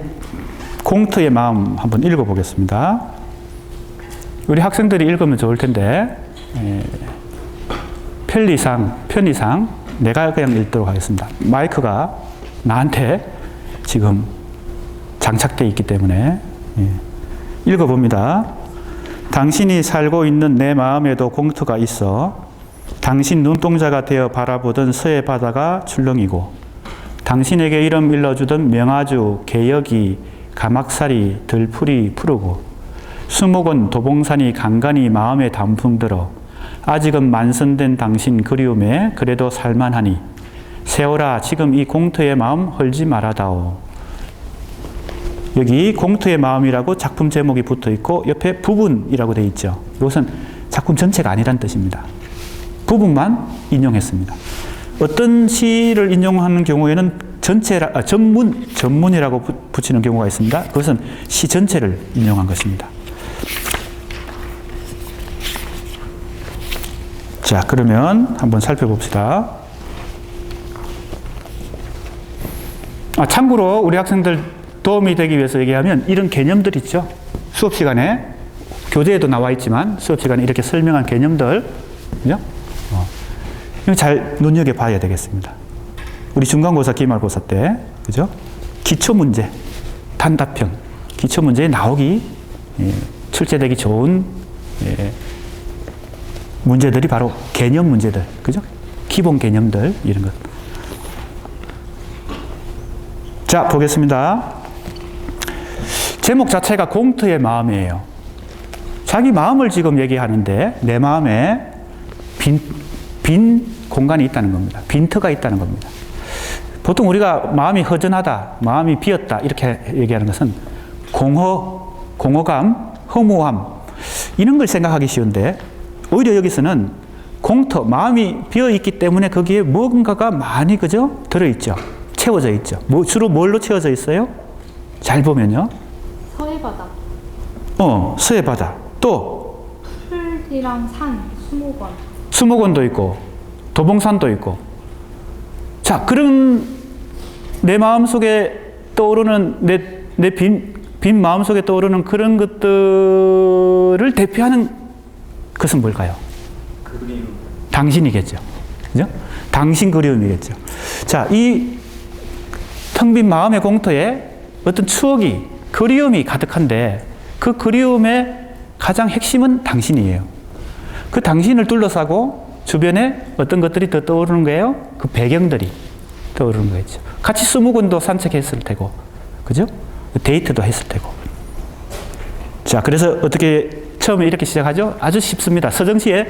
공터의 마음 한번 읽어보겠습니다. 우리 학생들이 읽으면 좋을 텐데, 편의상 내가 그냥 읽도록 하겠습니다. 마이크가 나한테 지금 장착되어 있기 때문에 읽어봅니다. 당신이 살고 있는 내 마음에도 공터가 있어. 당신 눈동자가 되어 바라보던 서해 바다가 출렁이고 당신에게 이름 일러주던 명아주, 개혁이, 가막살이, 들풀이 푸르고 수목원, 도봉산이 간간히 마음에 단풍 들어 아직은 만선된 당신 그리움에 그래도 살만하니 세월아 지금 이 공터의 마음 헐지 말아다오. 여기 공터의 마음이라고 작품 제목이 붙어 있고 옆에 부분이라고 되어 있죠. 이것은 작품 전체가 아니란 뜻입니다. 부분만 인용했습니다. 어떤 시를 인용하는 경우에는 전문이라고 붙이는 경우가 있습니다. 그것은 시 전체를 인용한 것입니다. 자, 그러면 한번 살펴봅시다. 참고로 우리 학생들 도움이 되기 위해서 얘기하면 이런 개념들 있죠. 수업 시간에 교재에도 나와 있지만 수업 시간에 이렇게 설명한 개념들, 그죠? 이거 잘 눈여겨봐야 되겠습니다. 우리 중간고사, 기말고사 때, 그죠? 기초문제, 단답형, 기초문제에 나오기, 출제되기 좋은 문제들이 바로 개념 문제들, 그죠? 기본 개념들, 이런 것. 자, 보겠습니다. 제목 자체가 공터의 마음이에요. 자기 마음을 지금 얘기하는데 내 마음에 빈 공간이 있다는 겁니다. 빈터가 있다는 겁니다. 보통 우리가 마음이 허전하다, 마음이 비었다 이렇게 얘기하는 것은 공허감, 허무함 이런 걸 생각하기 쉬운데 오히려 여기서는 공터, 마음이 비어있기 때문에 거기에 뭔가가 많이 그죠? 들어있죠. 채워져 있죠. 주로 뭘로 채워져 있어요? 잘 보면요. 서해바다. 서해바다. 또 풀이랑 산, 수목원. 수목원도 있고 도봉산도 있고. 자, 그런 내 마음속에 떠오르는 내 빈 마음속에 떠오르는 그런 것들을 대표하는 것은 뭘까요? 그리움. 당신이겠죠. 그죠? 당신 그리움이겠죠. 자, 이 텅 빈 마음의 공터에 어떤 추억이, 그리움이 가득한데 그 그리움의 가장 핵심은 당신이에요. 그 당신을 둘러싸고 주변에 어떤 것들이 더 떠오르는 거예요? 그 배경들이 떠오르는 거겠죠. 같이 수목원도 산책했을 테고, 그죠? 데이트도 했을 테고. 자, 그래서 어떻게 처음에 이렇게 시작하죠? 아주 쉽습니다. 서정의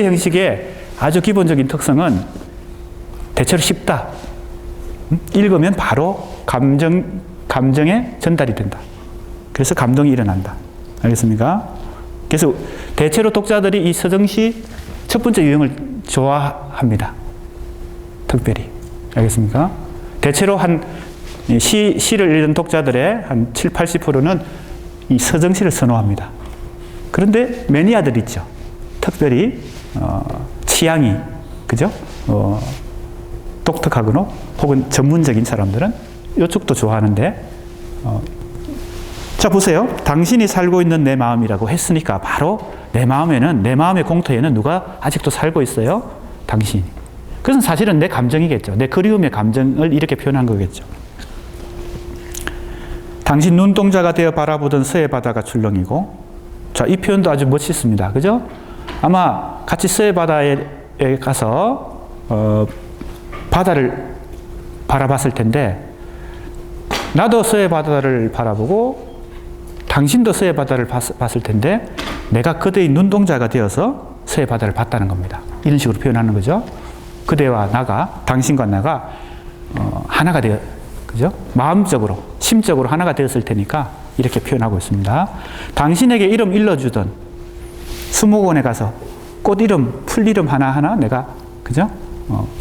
형식의 아주 기본적인 특성은 대체로 쉽다. 읽으면 바로 감정에 전달이 된다. 그래서 감동이 일어난다. 알겠습니까? 그래서 대체로 독자들이 이 서정시 첫 번째 유형을 좋아합니다. 특별히. 알겠습니까? 대체로 시를 읽는 독자들의 한 7, 80%는 이 서정시를 선호합니다. 그런데 매니아들 있죠. 특별히 취향이 그죠? 독특하거나 혹은 전문적인 사람들은 이쪽도 좋아하는데 자, 보세요. 당신이 살고 있는 내 마음이라고 했으니까 바로 내 마음의 공터에는 누가 아직도 살고 있어요? 당신. 그것은 사실은 내 감정이겠죠. 내 그리움의 감정을 이렇게 표현한 거겠죠. 당신 눈동자가 되어 바라보던 서해 바다가 출렁이고. 자, 이 표현도 아주 멋있습니다. 그죠? 아마 같이 서해 바다에 가서 바다를 바라봤을 텐데 나도 서해 바다를 바라보고 당신도 서해 바다를 봤을 텐데 내가 그대의 눈동자가 되어서 서해 바다를 봤다는 겁니다. 이런 식으로 표현하는 거죠. 그대와 나가, 당신과 나가 하나가 되어, 그죠? 마음적으로, 심적으로 하나가 되었을 테니까 이렇게 표현하고 있습니다. 당신에게 이름 일러주던 수목원에 가서 꽃 이름, 풀 이름 하나하나 내가, 그죠?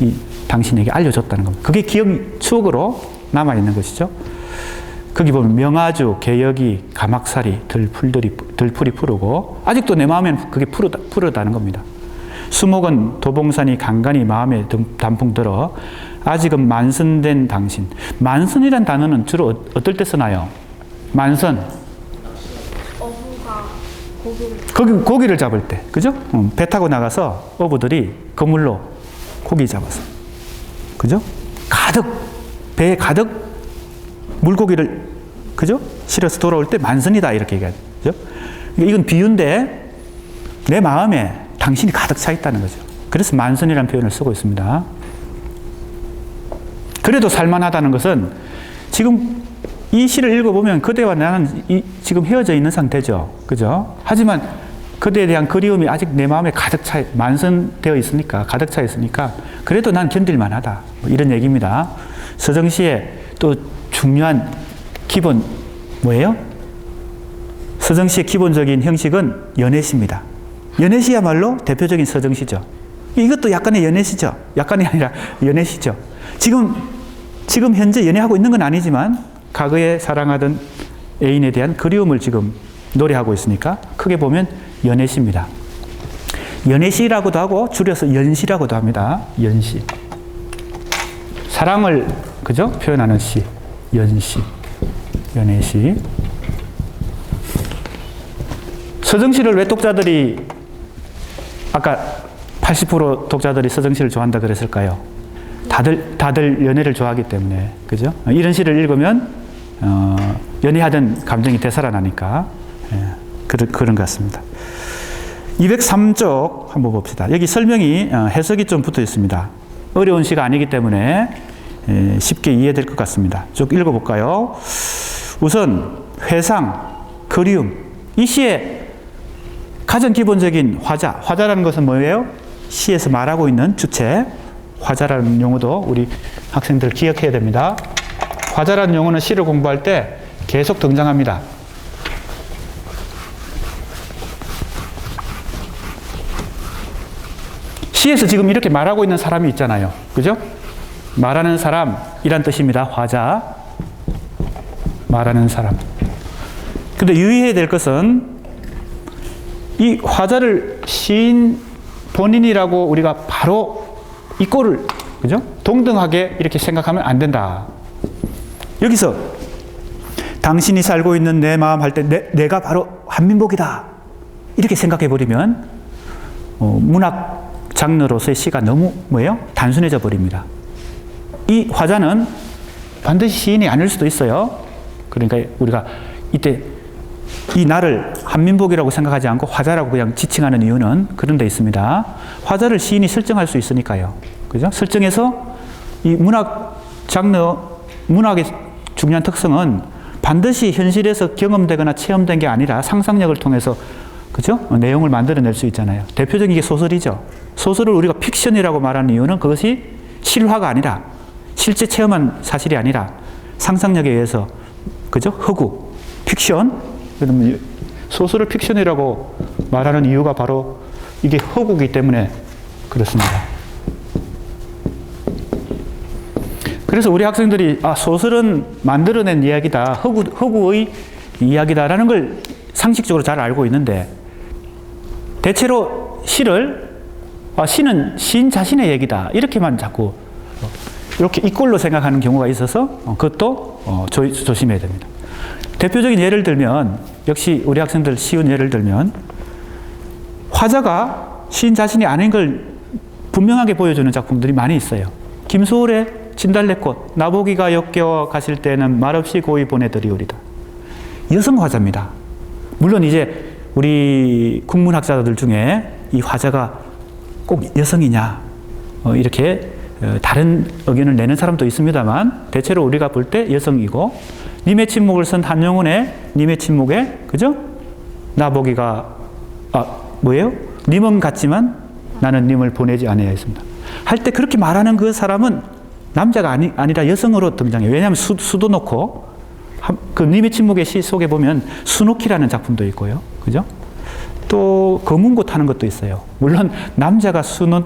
이 당신에게 알려줬다는 겁니다. 그게 추억으로 남아있는 것이죠. 거기 보면 명아주, 개혁이, 가막살이, 들풀이 푸르고 아직도 내 마음에는 그게 푸르다는 겁니다. 수목원, 도봉산이 간간히 마음에 단풍 들어 아직은 만선된 당신. 만선이란 단어는 주로 어떨 때 쓰나요? 만선. 어부가 고기를 잡을 때, 그죠? 배 타고 나가서 어부들이 그물로 고기 잡아서, 그죠? 배에 가득 물고기를, 그죠? 실어서 돌아올 때 만선이다 이렇게 얘기하죠. 이건 비유인데 내 마음에 당신이 가득 차 있다는 거죠. 그래서 만선이라는 표현을 쓰고 있습니다. 그래도 살만하다는 것은 지금 이 시를 읽어보면 그대와 나는 지금 헤어져 있는 상태죠. 그죠? 하지만 그대에 대한 그리움이 아직 내 마음에 가득 차, 만선되어 있으니까, 가득 차 있으니까, 그래도 난 견딜만 하다. 뭐 이런 얘기입니다. 서정시의 또 중요한 기본, 뭐예요? 서정시의 기본적인 형식은 연애시입니다. 연애시야말로 대표적인 서정시죠. 이것도 약간의 연애시죠. 약간이 아니라 연애시죠. 지금 현재 연애하고 있는 건 아니지만, 과거에 사랑하던 애인에 대한 그리움을 지금 노래하고 있으니까 크게 보면 연애시입니다. 연애시라고도 하고 줄여서 연시라고도 합니다. 연시. 사랑을 그죠? 표현하는 시. 연시. 연애시. 서정시를 왜 독자들이 아까 80% 독자들이 서정시를 좋아한다 그랬을까요? 다들 연애를 좋아하기 때문에. 그죠? 이런 시를 읽으면 연애하던 감정이 되살아나니까. 예, 그런 것 같습니다. 203쪽 한번 봅시다. 여기 설명이 해석이 좀 붙어 있습니다. 어려운 시가 아니기 때문에 쉽게 이해될 것 같습니다. 쭉 읽어볼까요? 우선 회상, 그리움. 이 시의 가장 기본적인 화자라는 것은 뭐예요? 시에서 말하고 있는 주체. 화자라는 용어도 우리 학생들 기억해야 됩니다. 화자라는 용어는 시를 공부할 때 계속 등장합니다. 시에서 지금 이렇게 말하고 있는 사람이 있잖아요. 그죠? 말하는 사람이란 뜻입니다. 화자. 말하는 사람. 근데 유의해야 될 것은 이 화자를 시인 본인이라고 우리가 바로 이 꼴을, 그죠? 동등하게 이렇게 생각하면 안 된다. 여기서 당신이 살고 있는 내 마음 할 때 내가 바로 한민복이다. 이렇게 생각해 버리면 문학 장르로서의 시가 너무 뭐예요? 단순해져 버립니다. 이 화자는 반드시 시인이 아닐 수도 있어요. 그러니까 우리가 이때 이 나를 한민복이라고 생각하지 않고 화자라고 그냥 지칭하는 이유는 그런 데 있습니다. 화자를 시인이 설정할 수 있으니까요. 그죠? 설정해서 이 문학 장르, 문학의 중요한 특성은 반드시 현실에서 경험되거나 체험된 게 아니라 상상력을 통해서 그죠? 내용을 만들어낼 수 있잖아요. 대표적인 게 소설이죠. 소설을 우리가 픽션이라고 말하는 이유는 그것이 실화가 아니라 실제 체험한 사실이 아니라 상상력에 의해서 그죠? 허구, 픽션. 그러면 소설을 픽션이라고 말하는 이유가 바로 이게 허구이기 때문에 그렇습니다. 그래서 우리 학생들이 소설은 만들어낸 이야기다, 허구의 이야기다라는 걸 상식적으로 잘 알고 있는데 대체로 시는 시인 자신의 얘기다 이렇게만 자꾸 이렇게 이꼴로 생각하는 경우가 있어서 그것도 조심해야 됩니다. 대표적인 예를 들면 역시 우리 학생들 쉬운 예를 들면 화자가 시인 자신이 아닌 걸 분명하게 보여주는 작품들이 많이 있어요. 김소월의 진달래꽃, 나보기가 역겨워 가실 때는 말없이 고이 보내드리오리다. 여성 화자입니다. 물론 이제 우리 국문학자들 중에 이 화자가 꼭 여성이냐 이렇게 다른 의견을 내는 사람도 있습니다만 대체로 우리가 볼 때 여성이고 님의 침묵을 쓴 한영훈의 님의 침묵에 그죠? 나보기가 뭐예요? 님은 같지만 나는 님을 보내지 않아야 했습니다. 할 때 그렇게 말하는 그 사람은 남자가 아니라 여성으로 등장해요. 왜냐하면 수도 놓고 그 님의 침묵의 시 속에 보면 수놓기라는 작품도 있고요. 그죠? 또 검은고 타는 것도 있어요. 물론 남자가 수놓는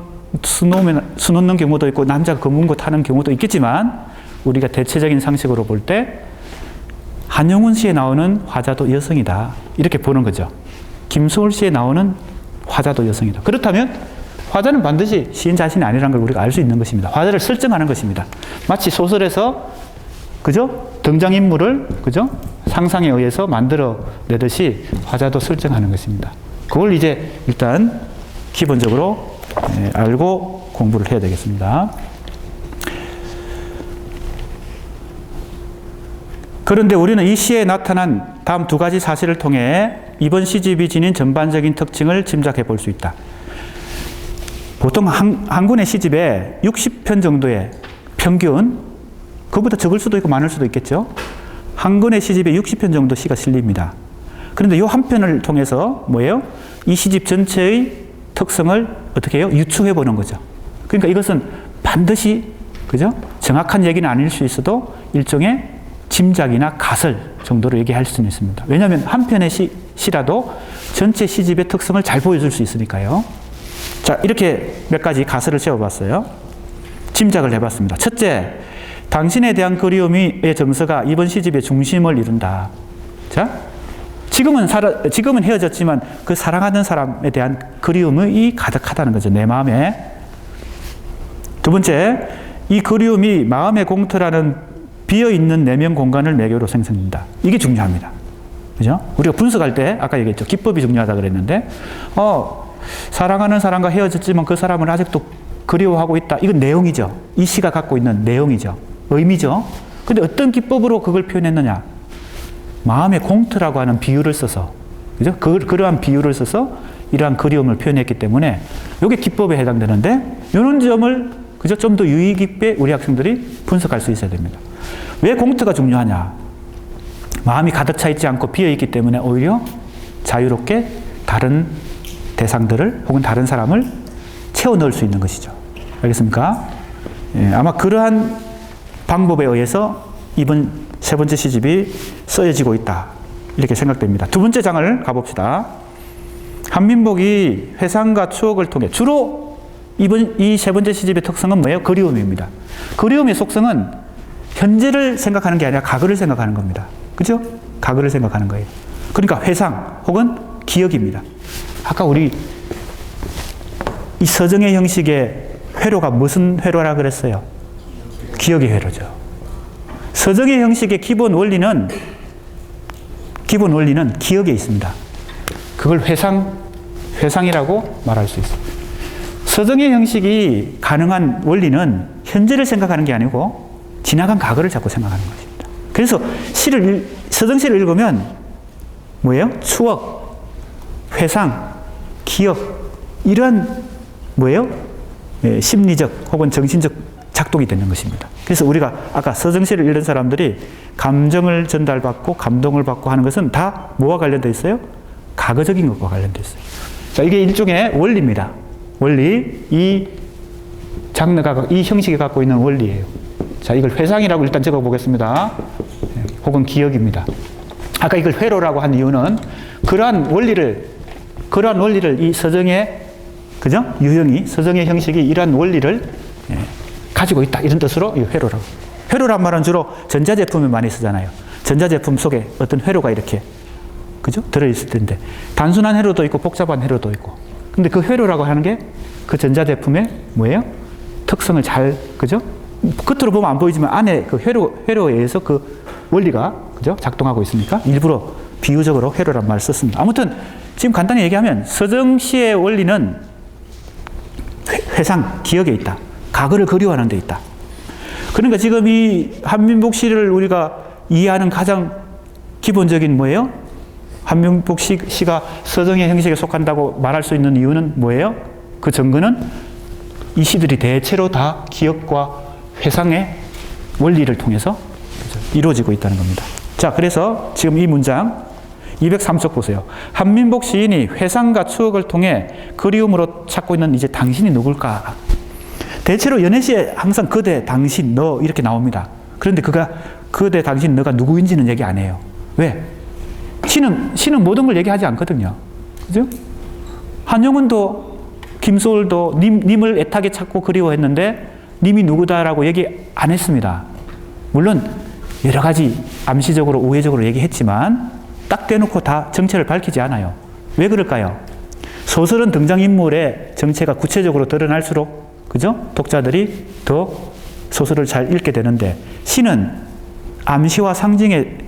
경우도 있고 남자가 검은고 타는 경우도 있겠지만 우리가 대체적인 상식으로 볼 때 한영훈 시에 나오는 화자도 여성이다. 이렇게 보는 거죠. 김소월 시에 나오는 화자도 여성이다. 그렇다면 화자는 반드시 시인 자신이 아니라는 걸 우리가 알 수 있는 것입니다. 화자를 설정하는 것입니다. 마치 소설에서 그죠? 등장인물을 그죠? 상상에 의해서 만들어내듯이 화자도 설정하는 것입니다. 그걸 이제 일단 기본적으로 알고 공부를 해야 되겠습니다. 그런데 우리는 이 시에 나타난 다음 두 가지 사실을 통해 이번 시집이 지닌 전반적인 특징을 짐작해 볼 수 있다. 보통 한 권의 시집에 60편 정도의 평균, 그보다 적을 수도 있고 많을 수도 있겠죠. 한 권의 시집에 60편 정도 시가 실립니다. 그런데 이 한 편을 통해서 뭐예요? 이 시집 전체의 특성을 어떻게 해요? 유추해 보는 거죠. 그러니까 이것은 반드시, 그죠? 정확한 얘기는 아닐 수 있어도 일종의 짐작이나 가설 정도로 얘기할 수는 있습니다. 왜냐하면 한 편의 시라도 전체 시집의 특성을 잘 보여줄 수 있으니까요. 자, 이렇게 몇 가지 가설을 세워봤어요. 짐작을 해봤습니다. 첫째, 당신에 대한 그리움의 정서가 이번 시집의 중심을 이룬다. 자, 지금은 헤어졌지만 그 사랑하는 사람에 대한 그리움이 가득하다는 거죠. 내 마음에. 두 번째, 이 그리움이 마음의 공터라는 비어있는 내면 공간을 매개로 생성된다. 이게 중요합니다. 그죠? 우리가 분석할 때 아까 얘기했죠. 기법이 중요하다 그랬는데, 사랑하는 사람과 헤어졌지만 그 사람을 아직도 그리워하고 있다. 이건 내용이죠. 이 시가 갖고 있는 내용이죠. 의미죠. 근데 어떤 기법으로 그걸 표현했느냐? 마음의 공터라고 하는 비유를 써서, 그죠? 그러한 비유를 써서 이러한 그리움을 표현했기 때문에 이게 기법에 해당되는데, 이런 점을, 그죠? 좀 더 유의 깊게 우리 학생들이 분석할 수 있어야 됩니다. 왜 공터가 중요하냐? 마음이 가득 차 있지 않고 비어 있기 때문에 오히려 자유롭게 다른 대상들을 혹은 다른 사람을 채워 넣을 수 있는 것이죠. 알겠습니까? 예, 아마 그러한 방법에 의해서 이번 세 번째 시집이 써여지고 있다. 이렇게 생각됩니다. 두 번째 장을 가봅시다. 한민복이 회상과 추억을 통해 주로 이 세 번째 시집의 특성은 뭐예요? 그리움입니다. 그리움의 속성은 현재를 생각하는 게 아니라 과거를 생각하는 겁니다. 그죠? 과거를 생각하는 거예요. 그러니까 회상 혹은 기억입니다. 아까 우리 이 서정의 형식의 회로가 무슨 회로라 그랬어요? 기억의 회로죠. 서정의 형식의 기본 원리는 기억에 있습니다. 그걸 회상이라고 말할 수 있어요. 서정의 형식이 가능한 원리는 현재를 생각하는 게 아니고 지나간 과거를 자꾸 생각하는 것입니다. 그래서 서정시를 읽으면 뭐예요? 추억, 회상, 기억, 이러한 뭐예요? 심리적 혹은 정신적 작동이 되는 것입니다. 그래서 우리가 아까 서정시를 읽는 사람들이 감정을 전달받고 감동을 받고 하는 것은 다 뭐와 관련되어 있어요? 과거적인 것과 관련되어 있어요. 자, 이게 일종의 원리입니다. 원리. 이 장르가, 이 형식이 갖고 있는 원리예요. 자, 이걸 회상이라고 일단 적어 보겠습니다. 혹은 기억입니다. 아까 이걸 회로라고 한 이유는 그러한 원리를 이 서정의, 그죠? 유형이, 서정의 형식이 이러한 원리를 가지고 있다. 이런 뜻으로 이 회로라고. 회로란 말은 주로 전자제품에 많이 쓰잖아요. 전자제품 속에 어떤 회로가 이렇게, 그죠? 들어있을 텐데. 단순한 회로도 있고 복잡한 회로도 있고. 근데 그 회로라고 하는 게 그 전자제품의 뭐예요? 특성을 잘, 그죠? 겉으로 보면 안 보이지만 안에 그 회로에 의해서 그 원리가, 그죠? 작동하고 있으니까 일부러 비유적으로 회로란 말을 썼습니다. 아무튼 지금 간단히 얘기하면 서정시의 원리는 회상, 기억에 있다. 과거를 그리워하는 데 있다. 그러니까 지금 이 한민복 시를 우리가 이해하는 가장 기본적인 뭐예요? 한민복 시가 서정의 형식에 속한다고 말할 수 있는 이유는 뭐예요? 그 근거는 이 시들이 대체로 다 기억과 회상의 원리를 통해서 이루어지고 있다는 겁니다. 자, 그래서 지금 이 문장 203쪽 보세요. 한민복 시인이 회상과 추억을 통해 그리움으로 찾고 있는 이제 당신이 누굴까? 대체로 연애시에 항상 그대, 당신, 너 이렇게 나옵니다. 그런데 그대, 당신, 너가 누구인지는 얘기 안 해요. 왜? 시는 모든 걸 얘기하지 않거든요. 그죠? 한영은도 김소월도 님을 애타게 찾고 그리워했는데 님이 누구다라고 얘기 안 했습니다. 물론 여러 가지 암시적으로 우회적으로 얘기했지만 딱 대놓고 다 정체를 밝히지 않아요. 왜 그럴까요? 소설은 등장인물의 정체가 구체적으로 드러날수록, 그죠? 독자들이 더 소설을 잘 읽게 되는데, 시는 암시와 상징의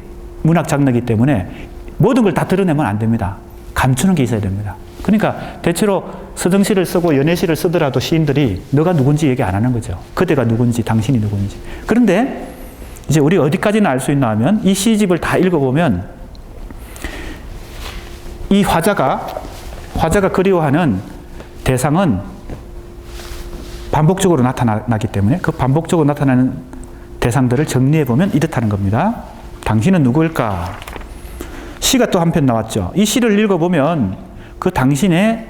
문학 장르이기 때문에 모든 걸 다 드러내면 안 됩니다. 감추는 게 있어야 됩니다. 그러니까 대체로 서정시를 쓰고 연애시를 쓰더라도 시인들이 너가 누군지 얘기 안 하는 거죠. 그대가 누군지, 당신이 누군지. 그런데 이제 우리 어디까지는 알 수 있나 하면 이 시집을 다 읽어보면 이 화자가 그리워하는 대상은 반복적으로 나타나기 때문에 그 반복적으로 나타나는 대상들을 정리해 보면 이렇다는 겁니다. 당신은 누구일까? 시가 또 한편 나왔죠. 이 시를 읽어보면 그 당신의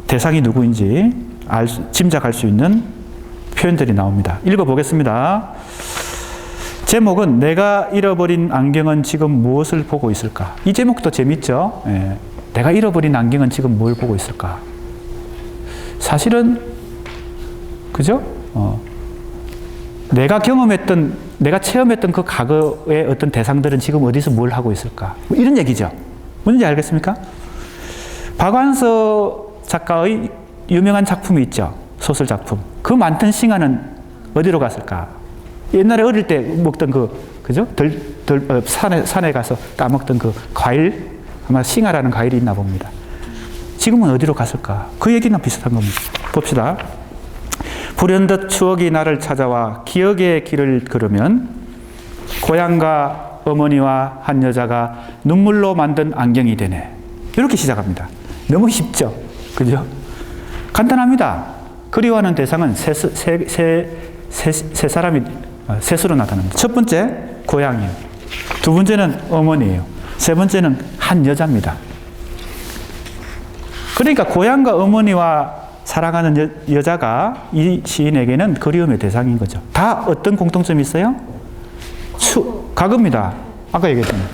대상이 누구인지 짐작할 수 있는 표현들이 나옵니다. 읽어보겠습니다. 제목은 내가 잃어버린 안경은 지금 무엇을 보고 있을까? 이 제목도 재밌죠? 내가 잃어버린 안경은 지금 뭘 보고 있을까? 사실은 그죠? 내가 경험했던, 내가 체험했던 그 과거의 어떤 대상들은 지금 어디서 뭘 하고 있을까? 뭐 이런 얘기죠. 뭔지 알겠습니까? 박완서 작가의 유명한 작품이 있죠. 소설 작품. 그 많던 싱아는 어디로 갔을까? 옛날에 어릴 때 먹던 그죠? 산에 가서 따먹던 그 과일, 아마 싱아라는 과일이 있나 봅니다. 지금은 어디로 갔을까? 그 얘기나 비슷한 겁니다. 봅시다. 불현듯 추억이 나를 찾아와 기억의 길을 걸으면 고향과 어머니와 한 여자가 눈물로 만든 안경이 되네. 이렇게 시작합니다. 너무 쉽죠? 그죠? 간단합니다. 그리워하는 대상은 세 사람이 셋으로 나타납니다. 첫 번째, 고향이에요. 두 번째는 어머니예요. 세 번째는 한 여자입니다. 그러니까 고향과 어머니와 사랑하는 여자가 이 시인에게는 그리움의 대상인 거죠. 다 어떤 공통점이 있어요? 과거입니다. 아까 얘기했잖아요.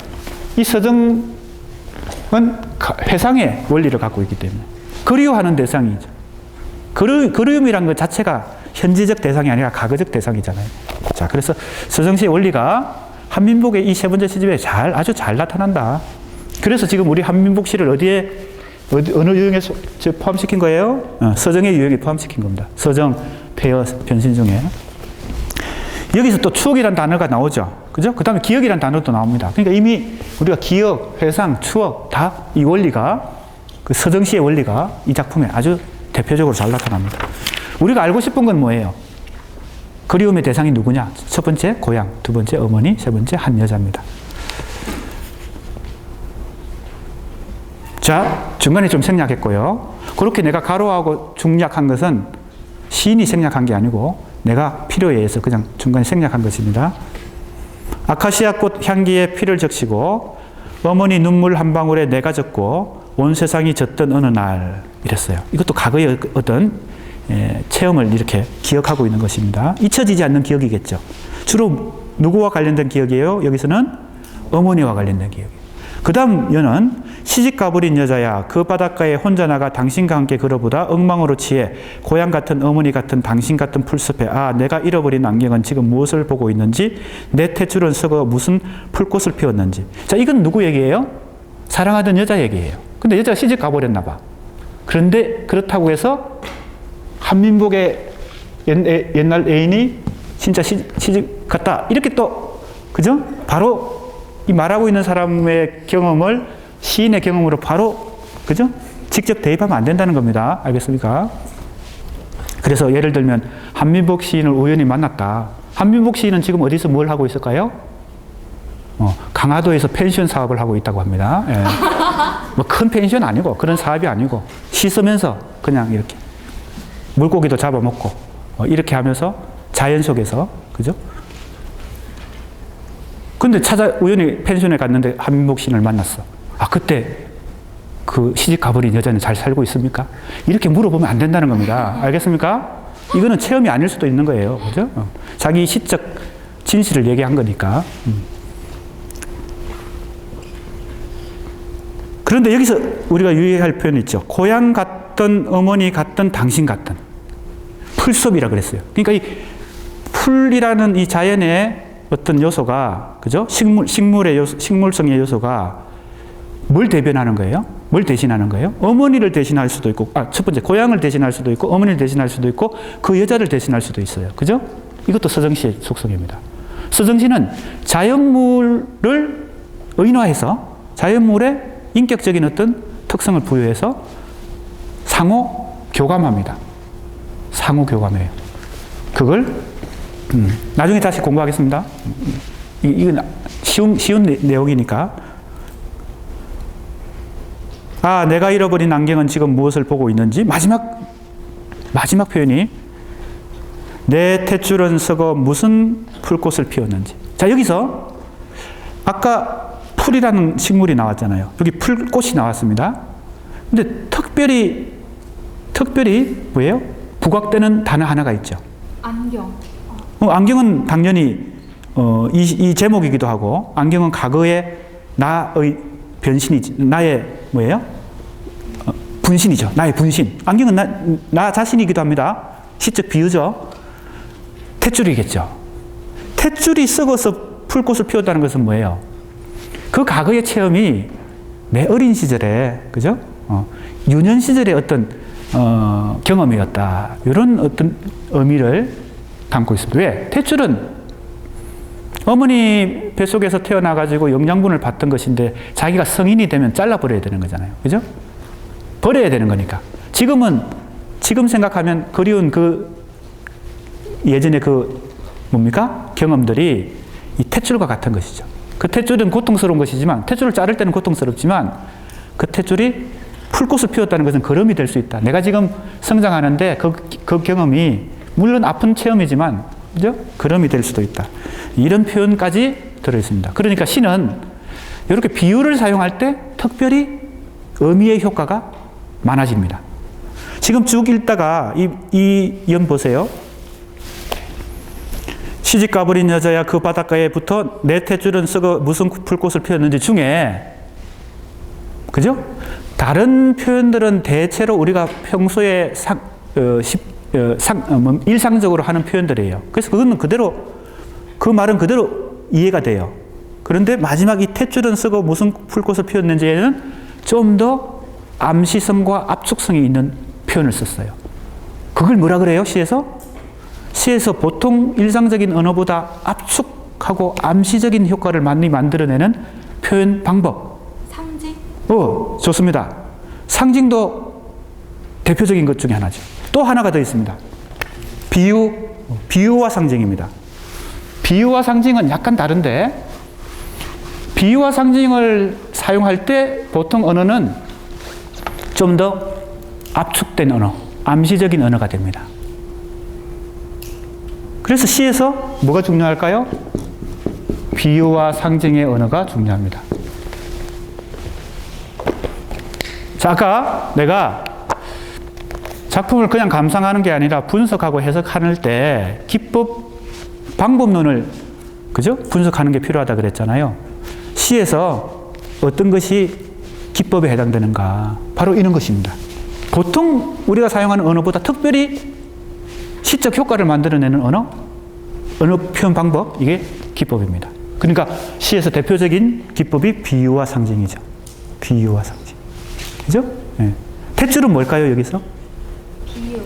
이 서정은 회상의 원리를 갖고 있기 때문에 그리워하는 대상이죠. 그리움이란 것 자체가 현재적 대상이 아니라 과거적 대상이잖아요. 자, 그래서 서정시의 원리가 한민복의 이 세 번째 시집에 아주 잘 나타난다. 그래서 지금 우리 한민복 시를 어느 유형에 포함시킨 거예요? 서정의 유형에 포함시킨 겁니다. 서정, 폐허, 변신 중에. 여기서 또 추억이라는 단어가 나오죠. 그죠? 그 다음에 기억이라는 단어도 나옵니다. 그러니까 이미 우리가 기억, 회상, 추억 다 이 원리가 그 서정시의 원리가 이 작품에 아주 대표적으로 잘 나타납니다. 우리가 알고 싶은 건 뭐예요? 그리움의 대상이 누구냐? 첫 번째 고향, 두 번째 어머니, 세 번째 한 여자입니다. 자, 중간에 좀 생략했고요. 그렇게 내가 가로하고 중략한 것은 시인이 생략한 게 아니고 내가 필요에 의해서 그냥 중간에 생략한 것입니다. 아카시아 꽃 향기에 피를 적시고 어머니 눈물 한 방울에 내가 젖고 온 세상이 젖던 어느 날 이랬어요. 이것도 과거의 어떤 체험을 이렇게 기억하고 있는 것입니다. 잊혀지지 않는 기억이겠죠. 주로 누구와 관련된 기억이에요? 여기서는 어머니와 관련된 기억이에요. 그 다음 여는 시집 가버린 여자야 그 바닷가에 혼자 나가 당신과 함께 걸어보다 엉망으로 취해 고향 같은 어머니 같은 당신 같은 풀숲에 내가 잃어버린 안경은 지금 무엇을 보고 있는지 내 탯줄은 썩어 무슨 풀꽃을 피웠는지. 자, 이건 누구 얘기예요? 사랑하던 여자 얘기예요. 근데 여자가 시집 가버렸나 봐. 그런데 그렇다고 해서 한민복의 옛날 애인이 진짜 시집 갔다 이렇게 또 그죠? 바로 이 말하고 있는 사람의 경험을 시인의 경험으로 바로 그죠? 직접 대입하면 안 된다는 겁니다. 알겠습니까? 그래서 예를 들면 한민복 시인을 우연히 만났다. 한민복 시인은 지금 어디서 뭘 하고 있을까요? 강화도에서 펜션 사업을 하고 있다고 합니다. 예. 뭐 큰 펜션 아니고 그런 사업이 아니고 씻으면서 그냥 이렇게 물고기도 잡아먹고 이렇게 하면서 자연 속에서 그죠? 근데 우연히 펜션에 갔는데 한민복 시인을 만났어. 그때 그 시집 가버린 여자는 잘 살고 있습니까? 이렇게 물어보면 안 된다는 겁니다. 알겠습니까? 이거는 체험이 아닐 수도 있는 거예요. 그죠? 자기 시적 진실을 얘기한 거니까. 그런데 여기서 우리가 유의할 표현이 있죠. 고향 같던 어머니 같던 당신 같던 풀숲이라 그랬어요. 그러니까 이 풀이라는 이 자연의 어떤 요소가 그죠? 식물의 요소, 식물성의 요소가 뭘 대변하는 거예요? 뭘 대신하는 거예요? 어머니를 대신할 수도 있고, 첫 번째 고향을 대신할 수도 있고, 어머니를 대신할 수도 있고, 그 여자를 대신할 수도 있어요. 그죠? 이것도 서정시의 속성입니다. 서정시는 자연물을 의인화해서 자연물에 인격적인 어떤 특성을 부여해서 상호 교감합니다. 상호 교감해요. 그걸 나중에 다시 공부하겠습니다. 이건 쉬운 내용이니까. 내가 잃어버린 안경은 지금 무엇을 보고 있는지 마지막 표현이 내 탯줄은 썩어 무슨 풀꽃을 피웠는지. 자, 여기서 아까 풀이라는 식물이 나왔잖아요. 여기 풀꽃이 나왔습니다. 근데 특별히 뭐예요? 부각되는 단어 하나가 있죠. 안경. 안경은 당연히 이 제목이기도 하고, 안경은 과거의 나의 변신이지. 나의 뭐예요? 분신이죠. 나의 분신. 안경은 나 자신이기도 합니다. 시적 비유죠. 탯줄이겠죠. 탯줄이 썩어서 풀꽃을 피웠다는 것은 뭐예요? 그 과거의 체험이 내 어린 시절에, 그죠? 유년 시절의 어떤 경험이었다. 이런 어떤 의미를 담고 있습니다. 왜? 탯줄은 어머니 뱃속에서 태어나가지고 영양분을 받던 것인데 자기가 성인이 되면 잘라버려야 되는 거잖아요. 그죠? 버려야 되는 거니까. 지금 생각하면 그리운 예전에 뭡니까? 경험들이 이 탯줄과 같은 것이죠. 그 탯줄은 고통스러운 것이지만, 탯줄을 자를 때는 고통스럽지만, 그 탯줄이 풀꽃을 피웠다는 것은 걸음이 될 수 있다. 내가 지금 성장하는데 그 경험이, 물론 아픈 체험이지만, 그죠? 걸음이 될 수도 있다. 이런 표현까지 들어있습니다. 그러니까 시는 이렇게 비유를 사용할 때 특별히 의미의 효과가 많아집니다. 지금 쭉 읽다가 이 연 보세요. 시집 가버린 여자야 그 바닷가에 붙어 내 탯줄은 썩어 무슨 풀꽃을 피웠는지 중에, 그죠? 다른 표현들은 대체로 우리가 평소에 일상적으로 하는 표현들이에요. 그래서 그거는 그 말은 그대로 이해가 돼요. 그런데 마지막 이 탯줄은 썩어 무슨 풀꽃을 피웠는지에는 좀 더 암시성과 압축성이 있는 표현을 썼어요. 그걸 뭐라 그래요? 시에서 보통 일상적인 언어보다 압축하고 암시적인 효과를 많이 만들어내는 표현 방법. 상징? 좋습니다. 상징도 대표적인 것 중에 하나죠. 또 하나가 더 있습니다. 비유와 상징입니다. 비유와 상징은 약간 다른데, 비유와 상징을 사용할 때 보통 언어는 좀 더 압축된 언어, 암시적인 언어가 됩니다. 그래서 시에서 뭐가 중요할까요? 비유와 상징의 언어가 중요합니다. 자, 아까 내가 작품을 그냥 감상하는 게 아니라 분석하고 해석할 때 기법, 방법론을, 그죠? 분석하는 게 필요하다 그랬잖아요. 시에서 어떤 것이 기법에 해당되는가? 바로 이런 것입니다. 보통 우리가 사용하는 언어보다 특별히 시적 효과를 만들어내는 언어 표현 방법, 이게 기법입니다. 그러니까 시에서 대표적인 기법이 비유와 상징이죠. 비유와 상징. 그죠? 네. 탯줄은 뭘까요, 여기서? 비유.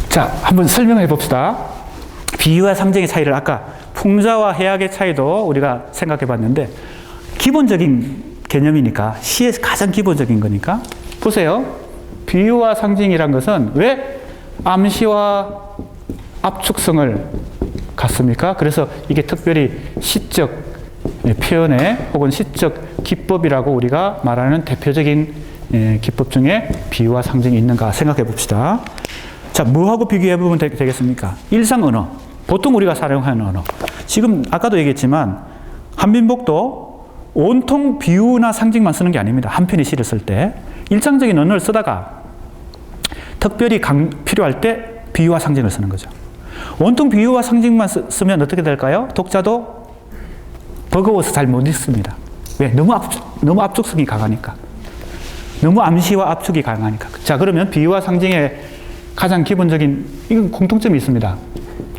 자, 한번 설명해 봅시다. 비유와 상징의 차이를 아까 풍자와 해악의 차이도 우리가 생각해 봤는데, 기본적인 개념이니까, 시에서 가장 기본적인 거니까. 보세요. 비유와 상징이란 것은 왜 암시와 압축성을 갖습니까? 그래서 이게 특별히 시적 표현의 혹은 시적 기법이라고 우리가 말하는 대표적인 기법 중에 비유와 상징이 있는가 생각해 봅시다. 자, 뭐하고 비교해 보면 되겠습니까? 일상 언어. 보통 우리가 사용하는 언어. 지금 아까도 얘기했지만 한민복도 온통 비유나 상징만 쓰는 게 아닙니다. 한 편의 시를 쓸 때 일상적인 언어를 쓰다가 특별히 필요할 때 비유와 상징을 쓰는 거죠. 온통 비유와 상징만 쓰면 어떻게 될까요? 독자도 버거워서 잘 못 읽습니다. 왜? 너무 압축성이 강하니까. 너무 암시와 압축이 강하니까. 자, 그러면 비유와 상징의 가장 기본적인, 이건 공통점이 있습니다.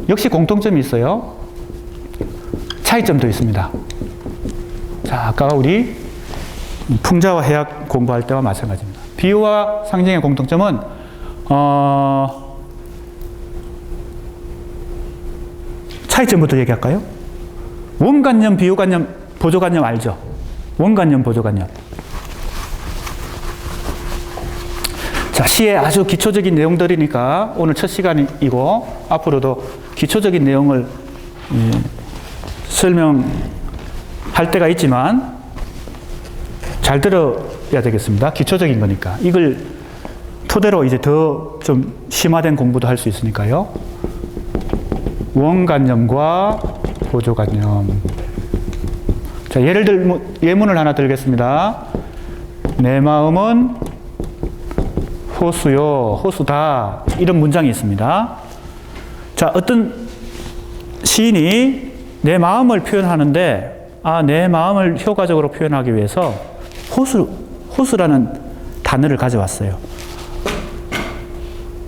역시 공통점이 있어요. 차이점도 있습니다. 자, 아까 우리 풍자와 해악 공부할 때와 마찬가지입니다. 비유와 상징의 공통점은 차이점부터 얘기할까요? 원관념, 비유관념, 보조관념 알죠? 원관념, 보조관념. 자, 시의 아주 기초적인 내용들이니까 오늘 첫 시간이고 앞으로도 기초적인 내용을 설명할 때가 있지만 잘 들어 배워야 되겠습니다. 기초적인 거니까. 이걸 토대로 이제 더 좀 심화된 공부도 할 수 있으니까요. 원관념과 보조관념. 자, 예를 들면 예문을 하나 들겠습니다. 내 마음은 호수요, 호수다. 이런 문장이 있습니다. 자, 어떤 시인이 내 마음을 표현하는데, 내 마음을 효과적으로 표현하기 위해서 호수라는 단어를 가져왔어요.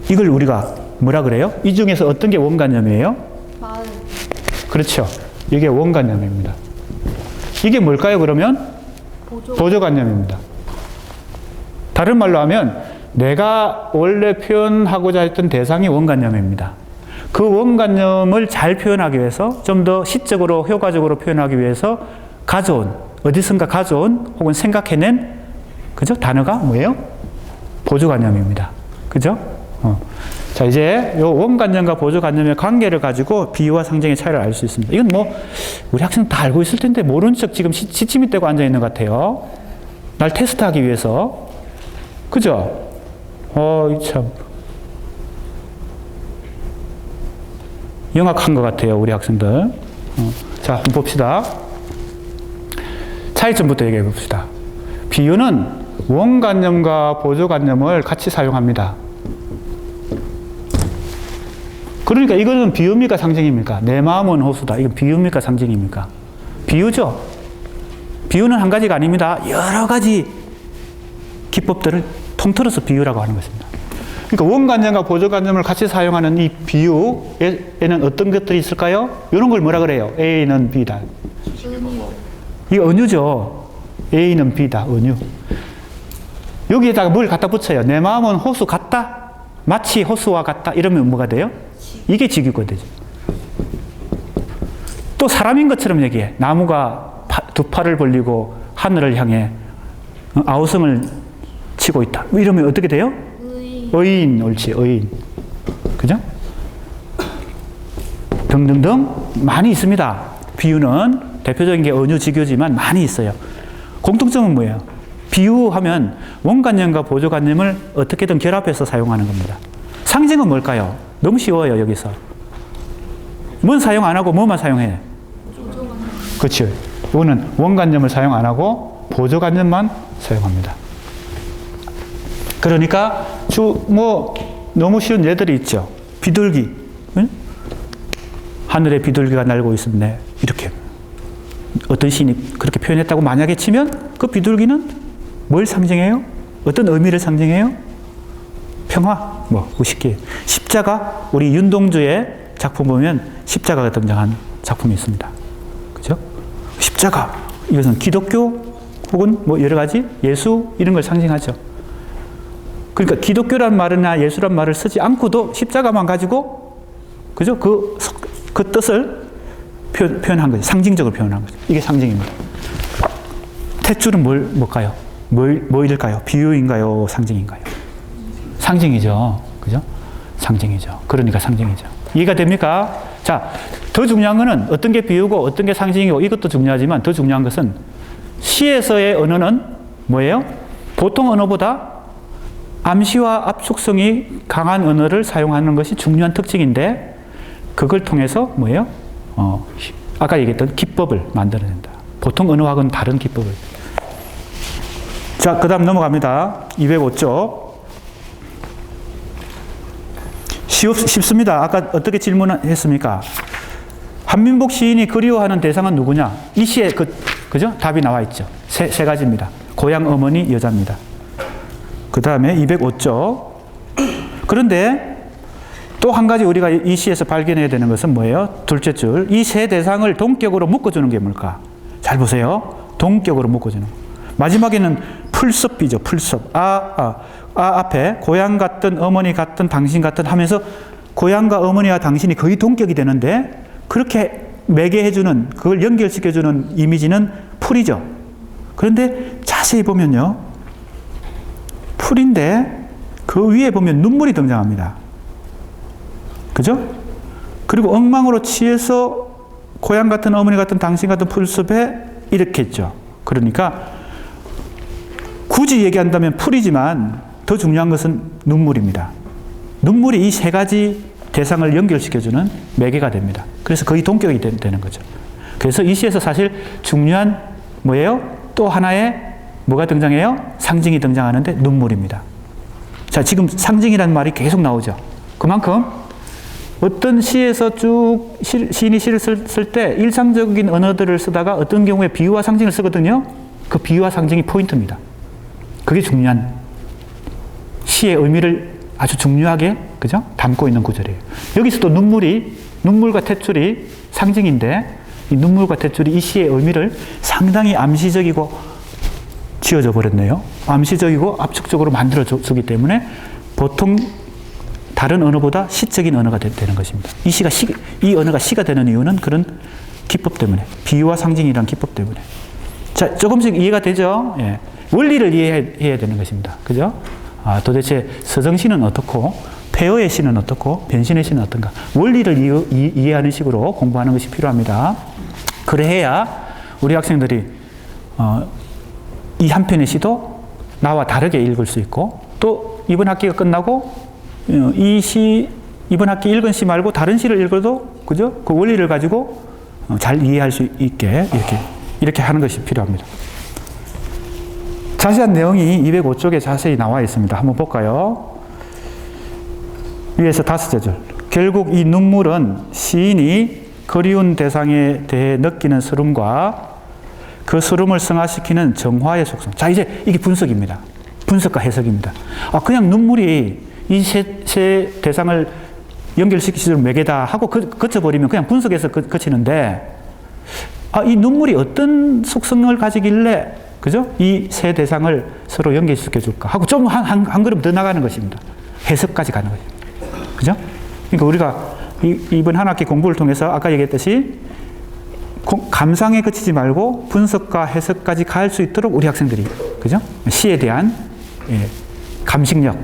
이걸 우리가 뭐라 그래요? 이 중에서 어떤 게 원관념이에요? 마을. 그렇죠. 이게 원관념입니다. 이게 뭘까요, 그러면? 보조관념입니다. 다른 말로 하면 내가 원래 표현하고자 했던 대상이 원관념입니다. 그 원관념을 잘 표현하기 위해서 좀 더 시적으로 효과적으로 표현하기 위해서 어디선가 가져온 혹은 생각해낸 그죠? 단어가 뭐예요? 보조관념입니다. 그죠? 자, 이제 요 원관념과 보조관념의 관계를 가지고 비유와 상징의 차이를 알 수 있습니다. 이건 뭐 우리 학생 다 알고 있을 텐데 모른 척 지금 시침이 떼고 앉아 있는 것 같아요. 날 테스트하기 위해서. 그죠? 참. 영악한 것 같아요, 우리 학생들. 자, 한번 봅시다. 차이점부터 얘기해 봅시다. 비유는 원관념과 보조관념을 같이 사용합니다. 그러니까 이거는 비유입니까, 상징입니까? 내 마음은 호수다. 이건 비유입니까, 상징입니까? 비유죠. 비유는 한 가지가 아닙니다. 여러 가지 기법들을 통틀어서 비유라고 하는 것입니다. 그러니까 원관념과 보조관념을 같이 사용하는 이 비유에는 어떤 것들이 있을까요? 이런 걸 뭐라 그래요? A는 B다. 은유. 이게 은유죠. A는 B다. 은유. 여기에다가 뭘 갖다 붙여요? 내 마음은 호수 같다? 마치 호수와 같다? 이러면 뭐가 돼요? 이게 직유가 되죠. 또 사람인 것처럼 얘기해. 나무가 두 팔을 벌리고 하늘을 향해 아우성을 치고 있다. 이러면 어떻게 돼요? 의인, 옳지, 의인. 그죠? 등등등 많이 있습니다. 비유는 대표적인 게 은유, 직유지만 많이 있어요. 공통점은 뭐예요? 비유하면 원관념과 보조관념을 어떻게든 결합해서 사용하는 겁니다. 상징은 뭘까요? 너무 쉬워요, 여기서. 뭔 사용 안 하고 뭐만 사용해? 그렇죠. 이거는 원관념을 사용 안 하고 보조관념만 사용합니다. 그러니까 너무 쉬운 예들이 있죠. 비둘기. 응? 하늘에 비둘기가 날고 있었네. 이렇게. 어떤 시인이 그렇게 표현했다고 만약에 치면 그 비둘기는 뭘 상징해요? 어떤 의미를 상징해요? 평화. 쉽게. 십자가. 우리 윤동주의 작품 보면 십자가가 등장한 작품이 있습니다. 그죠? 십자가. 이것은 기독교 혹은 여러 가지 예수 이런 걸 상징하죠. 그러니까 기독교란 말이나 예수란 말을 쓰지 않고도 십자가만 가지고 그죠? 그 뜻을 표현한 거죠. 상징적으로 표현한 거죠. 이게 상징입니다. 탯줄은 뭘까요? 뭐일까요? 비유인가요? 상징인가요? 상징이죠. 그죠? 상징이죠. 그러니까 상징이죠. 이해가 됩니까? 자, 더 중요한 거는 어떤 게 비유고 어떤 게 상징이고 이것도 중요하지만 더 중요한 것은 시에서의 언어는 뭐예요? 보통 언어보다 암시와 압축성이 강한 언어를 사용하는 것이 중요한 특징인데 그걸 통해서 뭐예요? 아까 얘기했던 기법을 만들어낸다. 보통 언어하고는 다른 기법을. 자, 그 다음 넘어갑니다. 205쪽. 쉽습니다. 아까 어떻게 질문했습니까? 한민복 시인이 그리워하는 대상은 누구냐? 이 시에 그죠? 답이 나와 있죠. 세 가지입니다. 고향, 어머니, 여자입니다. 그 다음에 205쪽. 그런데 또 한 가지 우리가 이 시에서 발견해야 되는 것은 뭐예요? 둘째 줄. 이 세 대상을 동격으로 묶어주는 게 뭘까? 잘 보세요. 동격으로 묶어주는 거. 마지막에는 풀섭비죠. 풀섭. 앞에 고향 같든 어머니 같든 당신 같든 하면서 고향과 어머니와 당신이 거의 동격이 되는데 그렇게 매개해주는, 그걸 연결시켜주는 이미지는 풀이죠. 그런데 자세히 보면요. 풀인데 그 위에 보면 눈물이 등장합니다. 그죠? 그리고 엉망으로 취해서 고향 같은 어머니 같은 당신 같은 풀숲에 이렇게 했죠. 그러니까 굳이 얘기한다면 풀이지만 더 중요한 것은 눈물입니다. 눈물이 이 세 가지 대상을 연결시켜주는 매개가 됩니다. 그래서 거의 동격이 되는 거죠. 그래서 이 시에서 사실 중요한 뭐예요? 또 하나의 뭐가 등장해요? 상징이 등장하는데 눈물입니다. 자, 지금 상징이라는 말이 계속 나오죠. 그만큼 어떤 시에서 쭉 시인이 시를 쓸 때 일상적인 언어들을 쓰다가 어떤 경우에 비유와 상징을 쓰거든요. 그 비유와 상징이 포인트입니다. 그게 중요한 시의 의미를 아주 중요하게 그죠? 담고 있는 구절이에요. 여기서도 눈물과 탯줄이 상징인데 이 눈물과 탯줄이 이 시의 의미를 상당히 암시적이고 지어져 버렸네요. 암시적이고 압축적으로 만들어 주기 때문에 보통 다른 언어보다 시적인 언어가 되는 것입니다. 이 언어가 시가 되는 이유는 그런 기법 때문에, 비유와 상징이란 기법 때문에. 자, 조금씩 이해가 되죠? 예. 원리를 이해해야 되는 것입니다. 그죠? 도대체 서정시는 어떻고, 폐허의 시는 어떻고, 변신의 시는 어떤가. 원리를 이해하는 식으로 공부하는 것이 필요합니다. 그래야 우리 학생들이 이 한 편의 시도 나와 다르게 읽을 수 있고, 또 이번 학기가 끝나고 이번 학기 읽은 시 말고 다른 시를 읽어도, 그죠? 그 원리를 가지고 잘 이해할 수 있게 이렇게 하는 것이 필요합니다. 자세한 내용이 205쪽에 자세히 나와 있습니다. 한번 볼까요? 위에서 5절. 결국 이 눈물은 시인이 그리운 대상에 대해 느끼는 서름과 그 서름을 승화시키는 정화의 속성. 자, 이제 이게 분석입니다. 분석과 해석입니다. 그냥 눈물이 이 세 대상을 연결시키는 매개다 하고 거쳐버리면 그냥 분석해서 그치는데, 이 눈물이 어떤 속성을 가지길래, 그죠? 이 세 대상을 서로 연결시켜 줄까 하고 좀 한 걸음 더 나가는 것입니다. 해석까지 가는 거죠. 그죠? 그러니까 우리가 이번 한 학기 공부를 통해서 아까 얘기했듯이 감상에 그치지 말고 분석과 해석까지 갈 수 있도록 우리 학생들이, 그죠? 시에 대한 감식력,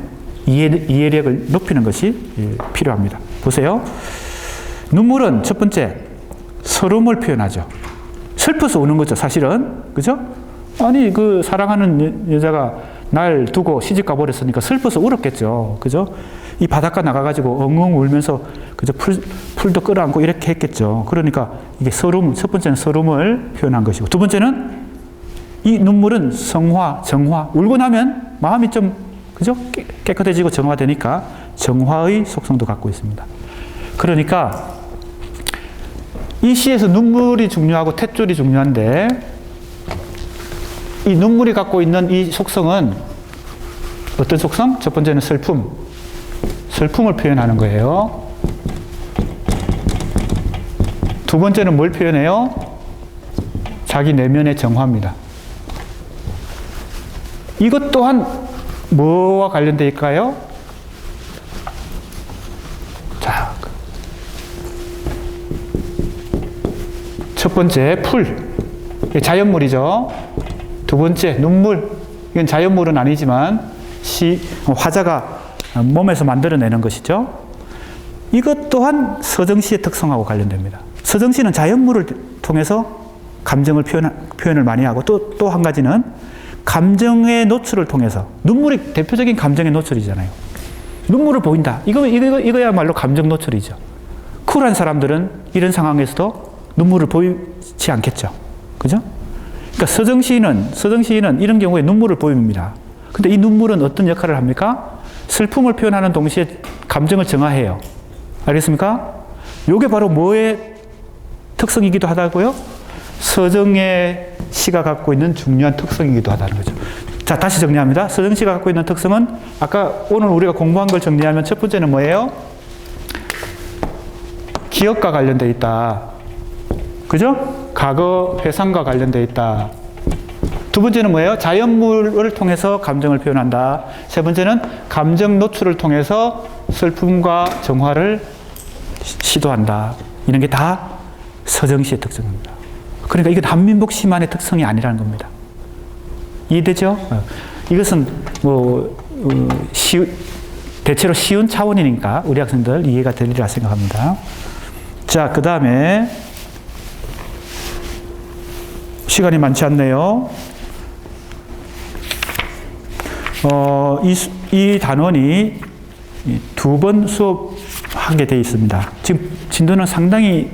이해력을 높이는 것이 필요합니다. 보세요. 눈물은 첫 번째, 서름을 표현하죠. 슬퍼서 우는 거죠, 사실은. 그죠? 아니, 그 사랑하는 여자가 날 두고 시집 가버렸으니까 슬퍼서 울었겠죠. 그죠? 이 바닷가 나가가지고 엉엉 울면서, 그죠? 풀도 끌어안고 이렇게 했겠죠. 그러니까 이게 첫 번째는 서름을 표현한 것이고, 두 번째는 이 눈물은 성화, 정화. 울고 나면 마음이 좀, 그죠? 깨끗해지고 정화되니까 정화의 속성도 갖고 있습니다. 그러니까 이 시에서 눈물이 중요하고 탯줄이 중요한데, 이 눈물이 갖고 있는 이 속성은 어떤 속성? 첫 번째는 슬픔을 표현하는 거예요. 두 번째는 뭘 표현해요? 자기 내면의 정화입니다. 이것 또한 뭐와 관련되어 있을까요? 자, 첫 번째 풀, 자연물이죠. 두 번째 눈물, 이건 자연물은 아니지만 화자가 몸에서 만들어내는 것이죠. 이것 또한 서정시의 특성하고 관련됩니다. 서정시는 자연물을 통해서 감정을 표현을 많이 하고, 또 한 가지는 감정의 노출을 통해서, 눈물이 대표적인 감정의 노출이잖아요. 눈물을 보인다. 이거야말로 감정 노출이죠. 쿨한 사람들은 이런 상황에서도 눈물을 보이지 않겠죠. 그죠? 그러니까 서정시인은 이런 경우에 눈물을 보입니다. 근데 이 눈물은 어떤 역할을 합니까? 슬픔을 표현하는 동시에 감정을 정화해요. 알겠습니까? 이게 바로 뭐의 특성이기도 하다고요? 서정의 시가 갖고 있는 중요한 특성이기도 하다는 거죠. 자, 다시 정리합니다. 서정시가 갖고 있는 특성은 아까 오늘 우리가 공부한 걸 정리하면 첫 번째는 뭐예요? 기억과 관련되어 있다. 그죠? 과거 회상과 관련되어 있다. 두 번째는 뭐예요? 자연물을 통해서 감정을 표현한다. 세 번째는 감정 노출을 통해서 슬픔과 정화를 시도한다. 이런 게 다 서정시의 특성입니다. 그러니까 이건 한민복 시만의 특성이 아니라는 겁니다. 이해되죠? 이것은 대체로 쉬운 차원이니까 우리 학생들 이해가 되리라 생각합니다. 자, 그 다음에 시간이 많지 않네요. 이 단원이 2번 수업하게 되어 있습니다. 지금 진도는 상당히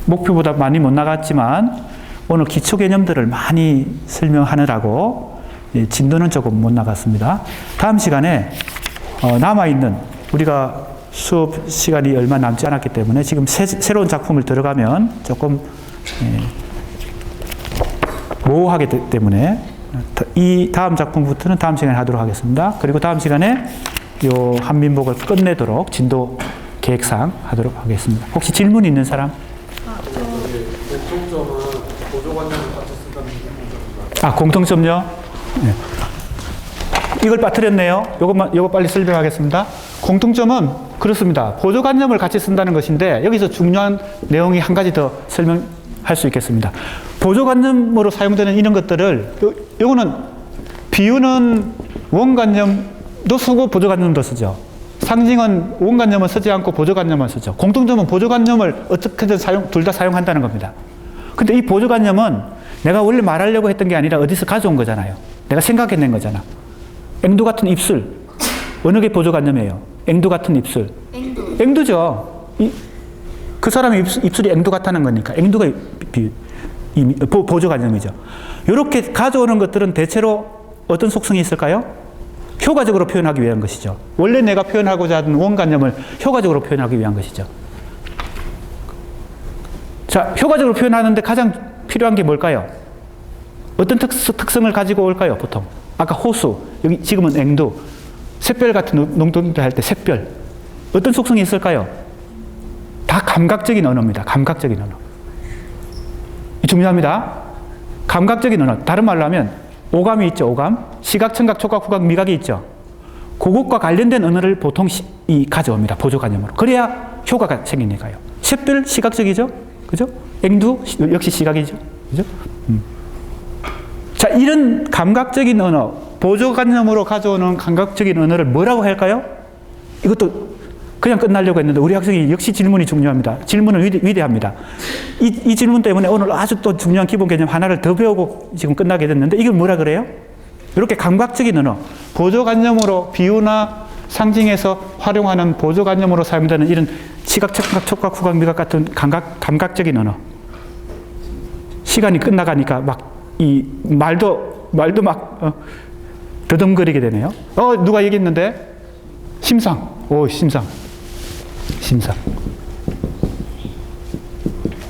목표보다 많이 못 나갔지만 오늘 기초 개념들을 많이 설명하느라고 진도는 조금 못 나갔습니다. 다음 시간에 남아있는 우리가 수업 시간이 얼마 남지 않았기 때문에 지금 새로운 작품을 들어가면 조금 모호하기 때문에 이 다음 작품부터는 다음 시간에 하도록 하겠습니다. 그리고 다음 시간에 요 한민복을 끝내도록 진도 계획상 하도록 하겠습니다. 혹시 질문 있는 사람? 공통점은 보조관념을 같이 쓴다는 게 공통점입니다. 공통점요? 네. 이걸 빠뜨렸네요. 요거 빨리 설명하겠습니다. 공통점은 그렇습니다. 보조관념을 같이 쓴다는 것인데 여기서 중요한 내용이 한 가지 더 설명할 수 있겠습니다. 보조관념으로 사용되는 이런 것들을 요거는 비유는 원관념도 쓰고 보조관념도 쓰죠. 상징은 원관념을 쓰지 않고 보조관념을 쓰죠. 공통점은 보조관념을 어떻게든 둘 다 사용한다는 겁니다. 근데 이 보조관념은 내가 원래 말하려고 했던 게 아니라 어디서 가져온 거잖아요. 내가 생각해낸 거잖아. 앵두 같은 입술. 어느 게 보조관념이에요? 앵두 같은 입술. 앵두죠. 그 사람의 입술이 앵두 같다는 거니까. 앵두가 보조관념이죠. 이렇게 가져오는 것들은 대체로 어떤 속성이 있을까요? 효과적으로 표현하기 위한 것이죠. 원래 내가 표현하고자 하는 원관념을 효과적으로 표현하기 위한 것이죠. 자, 효과적으로 표현하는데 가장 필요한 게 뭘까요? 어떤 특성을 가지고 올까요, 보통? 아까 호수, 여기 지금은 앵두, 샛별 같은 농도를 할 때 샛별. 어떤 속성이 있을까요? 다 감각적인 언어입니다. 감각적인 언어. 중요합니다. 감각적인 언어. 다른 말로 하면 오감이 있죠, 오감. 시각, 청각, 촉각, 후각, 미각이 있죠. 그것과 관련된 언어를 보통 가져옵니다. 보조관념으로. 그래야 효과가 생기니까요. 샛별 시각적이죠? 그죠? 앵두 역시 시각이죠. 그죠? 자, 이런 감각적인 언어, 보조관념으로 가져오는 감각적인 언어를 뭐라고 할까요? 이것도 그냥 끝나려고 했는데 우리 학생이 역시 질문이 중요합니다. 질문은 위대합니다. 이 질문 때문에 오늘 아주 또 중요한 기본 개념 하나를 더 배우고 지금 끝나게 됐는데 이걸 뭐라 그래요? 이렇게 감각적인 언어, 보조관념으로 비유나 상징에서 활용하는 보조관념으로 사용되는 이런 시각, 청각, 촉각, 후각, 미각 같은 감각적인 언어. 시간이 끝나가니까 막 이 말도 막 더듬거리게 되네요. 누가 얘기했는데? 심상. 심상.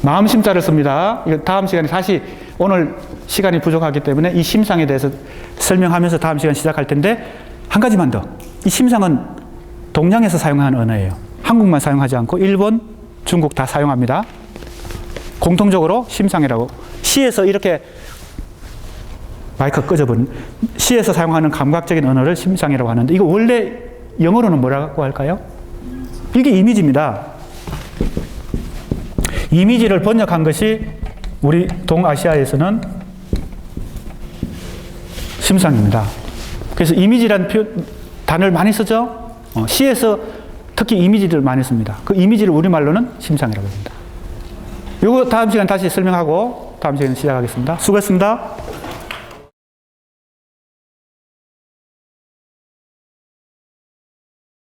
마음 심자를 씁니다. 이거 다음 시간에 다시 오늘 시간이 부족하기 때문에 이 심상에 대해서 설명하면서 다음 시간 시작할 텐데 한 가지만 더. 이 심상은 동양에서 사용하는 언어예요. 한국만 사용하지 않고 일본, 중국 다 사용합니다. 공통적으로 심상이라고. 시에서 이렇게 마이크 꺼져버린 시에서 사용하는 감각적인 언어를 심상이라고 하는데 이거 원래 영어로는 뭐라고 할까요? 이게 이미지입니다. 이미지를 번역한 것이 우리 동아시아에서는 심상입니다. 그래서 이미지란 단어를 많이 쓰죠. 시에서 특히 이미지를 많이 씁니다. 그 이미지를 우리말로는 심상이라고 합니다. 이거 다음 시간 다시 설명하고 다음 시간에 시작하겠습니다. 수고했습니다.